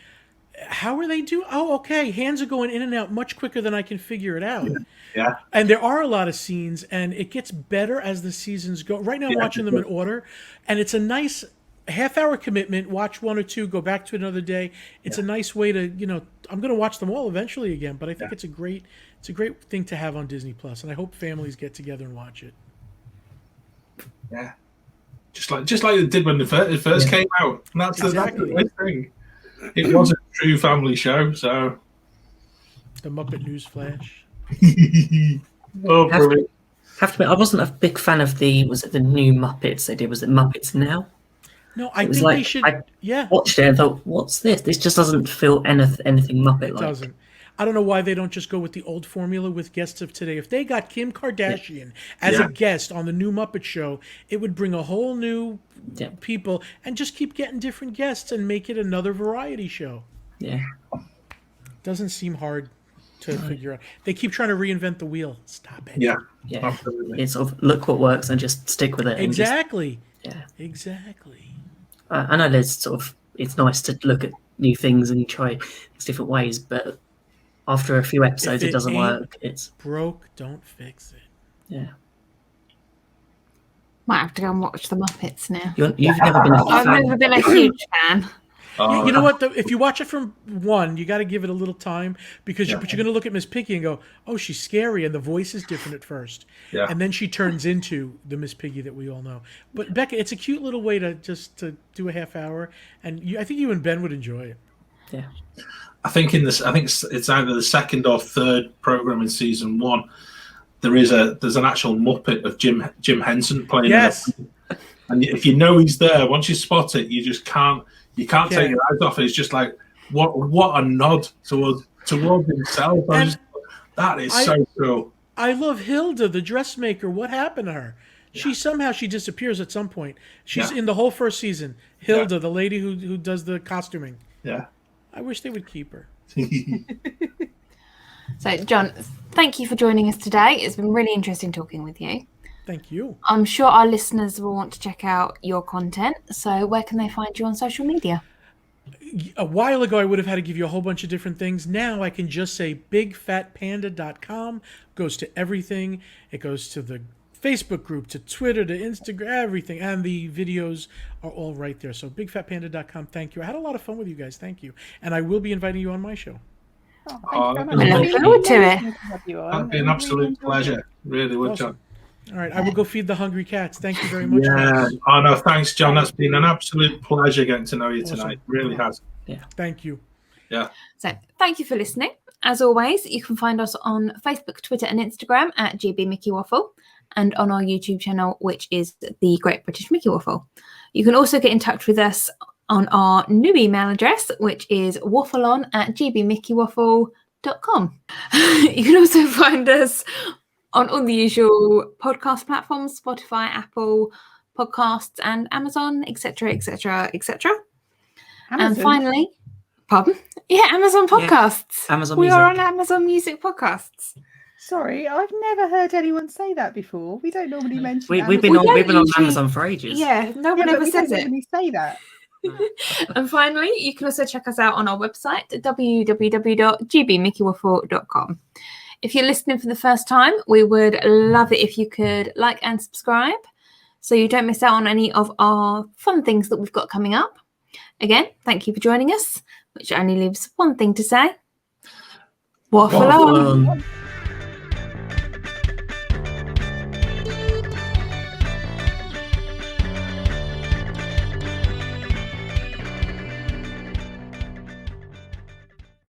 how are they doing? Oh, okay, hands are going in and out much quicker than I can figure it out. Yeah. And there are a lot of scenes, and it gets better as the seasons go. Right now, I'm watching them in order, and it's a nice half-hour commitment. Watch one or two, go back to another day. It's a nice way to, I'm going to watch them all eventually again. But I think it's a great thing to have on Disney Plus, and I hope families get together and watch it. Yeah, just like they did when it first came out. And that's exactly the thing. It was a true family show. So the Muppet News Flash. Oh, brilliant! have to admit, I wasn't a big fan of the new Muppets they did. Was it Muppets Now? No, I It was think like, they should. I Yeah, watched it and thought, what's this? This just doesn't feel anything Muppet it like. doesn't. I don't know why they don't just go with the old formula with guests of today. If they got Kim Kardashian as a guest on the new Muppet Show, it would bring a whole new people and just keep getting different guests and make it another variety show. Yeah. Doesn't seem hard to figure out. They keep trying to reinvent the wheel. Stop it. Yeah. Absolutely. It's sort of look what works and just stick with it. Exactly. And just, Exactly. I know there's sort of, it's nice to look at new things and try these different ways, but after a few episodes, it doesn't work. It's broke, don't fix it. Yeah. Might have to go and watch the Muppets now. You've never been a I've fan. never been a huge fan. Yeah, you know what? If you watch it from one, you got to give it a little time because you're going to look at Miss Piggy and go, "Oh, she's scary," and the voice is different at first, and then she turns into the Miss Piggy that we all know. But Becca, it's a cute little way to do a half hour, and I think you and Ben would enjoy it. Yeah, I think it's either the second or third program in season 1. There's an actual Muppet of Jim Henson playing. Yes, and if you know he's there, once you spot it, you just can't. You can't take your eyes off it. It's just like what a nod towards himself. That is so cool. I love Hilda, the dressmaker. What happened to her? She disappears at some point. She's in the whole first season. Hilda, the lady who does the costuming. Yeah. I wish they would keep her. So, John, thank you for joining us today. It's been really interesting talking with you. Thank you. I'm sure our listeners will want to check out your content. So where can they find you on social media? A while ago, I would have had to give you a whole bunch of different things. Now I can just say bigfatpanda.com. Goes to everything. It goes to the Facebook group, to Twitter, to Instagram, everything. And the videos are all right there. So bigfatpanda.com. Thank you. I had a lot of fun with you guys. Thank you. And I will be inviting you on my show. I look forward to it. That'd be an absolute pleasure. Really would, John. All right, I will go feed the hungry cats. Thank you very much. Yeah. Oh, no, thanks, John. That's been an absolute pleasure getting to know you tonight. Really has. Yeah. Thank you. Yeah. So thank you for listening. As always, you can find us on Facebook, Twitter, and Instagram at GB Mickey Waffle, and on our YouTube channel, which is the Great British Mickey Waffle. You can also get in touch with us on our new email address, which is waffleon@gbmickeywaffle.com. You can also find us on all the usual podcast platforms, Spotify, Apple Podcasts, and Amazon, etc., etc., etc. And finally, Amazon Podcasts. Yeah, Amazon we Music. are on Amazon Music Podcasts. Sorry, I've never heard anyone say that before. We don't normally mention. We've been on Amazon for ages. Yeah, no one ever says it. We say that. And finally, you can also check us out on our website, www.gbmickeywaffle.com. If you're listening for the first time, we would love it if you could like and subscribe so you don't miss out on any of our fun things that we've got coming up. Again, thank you for joining us, which only leaves one thing to say. Waffle on!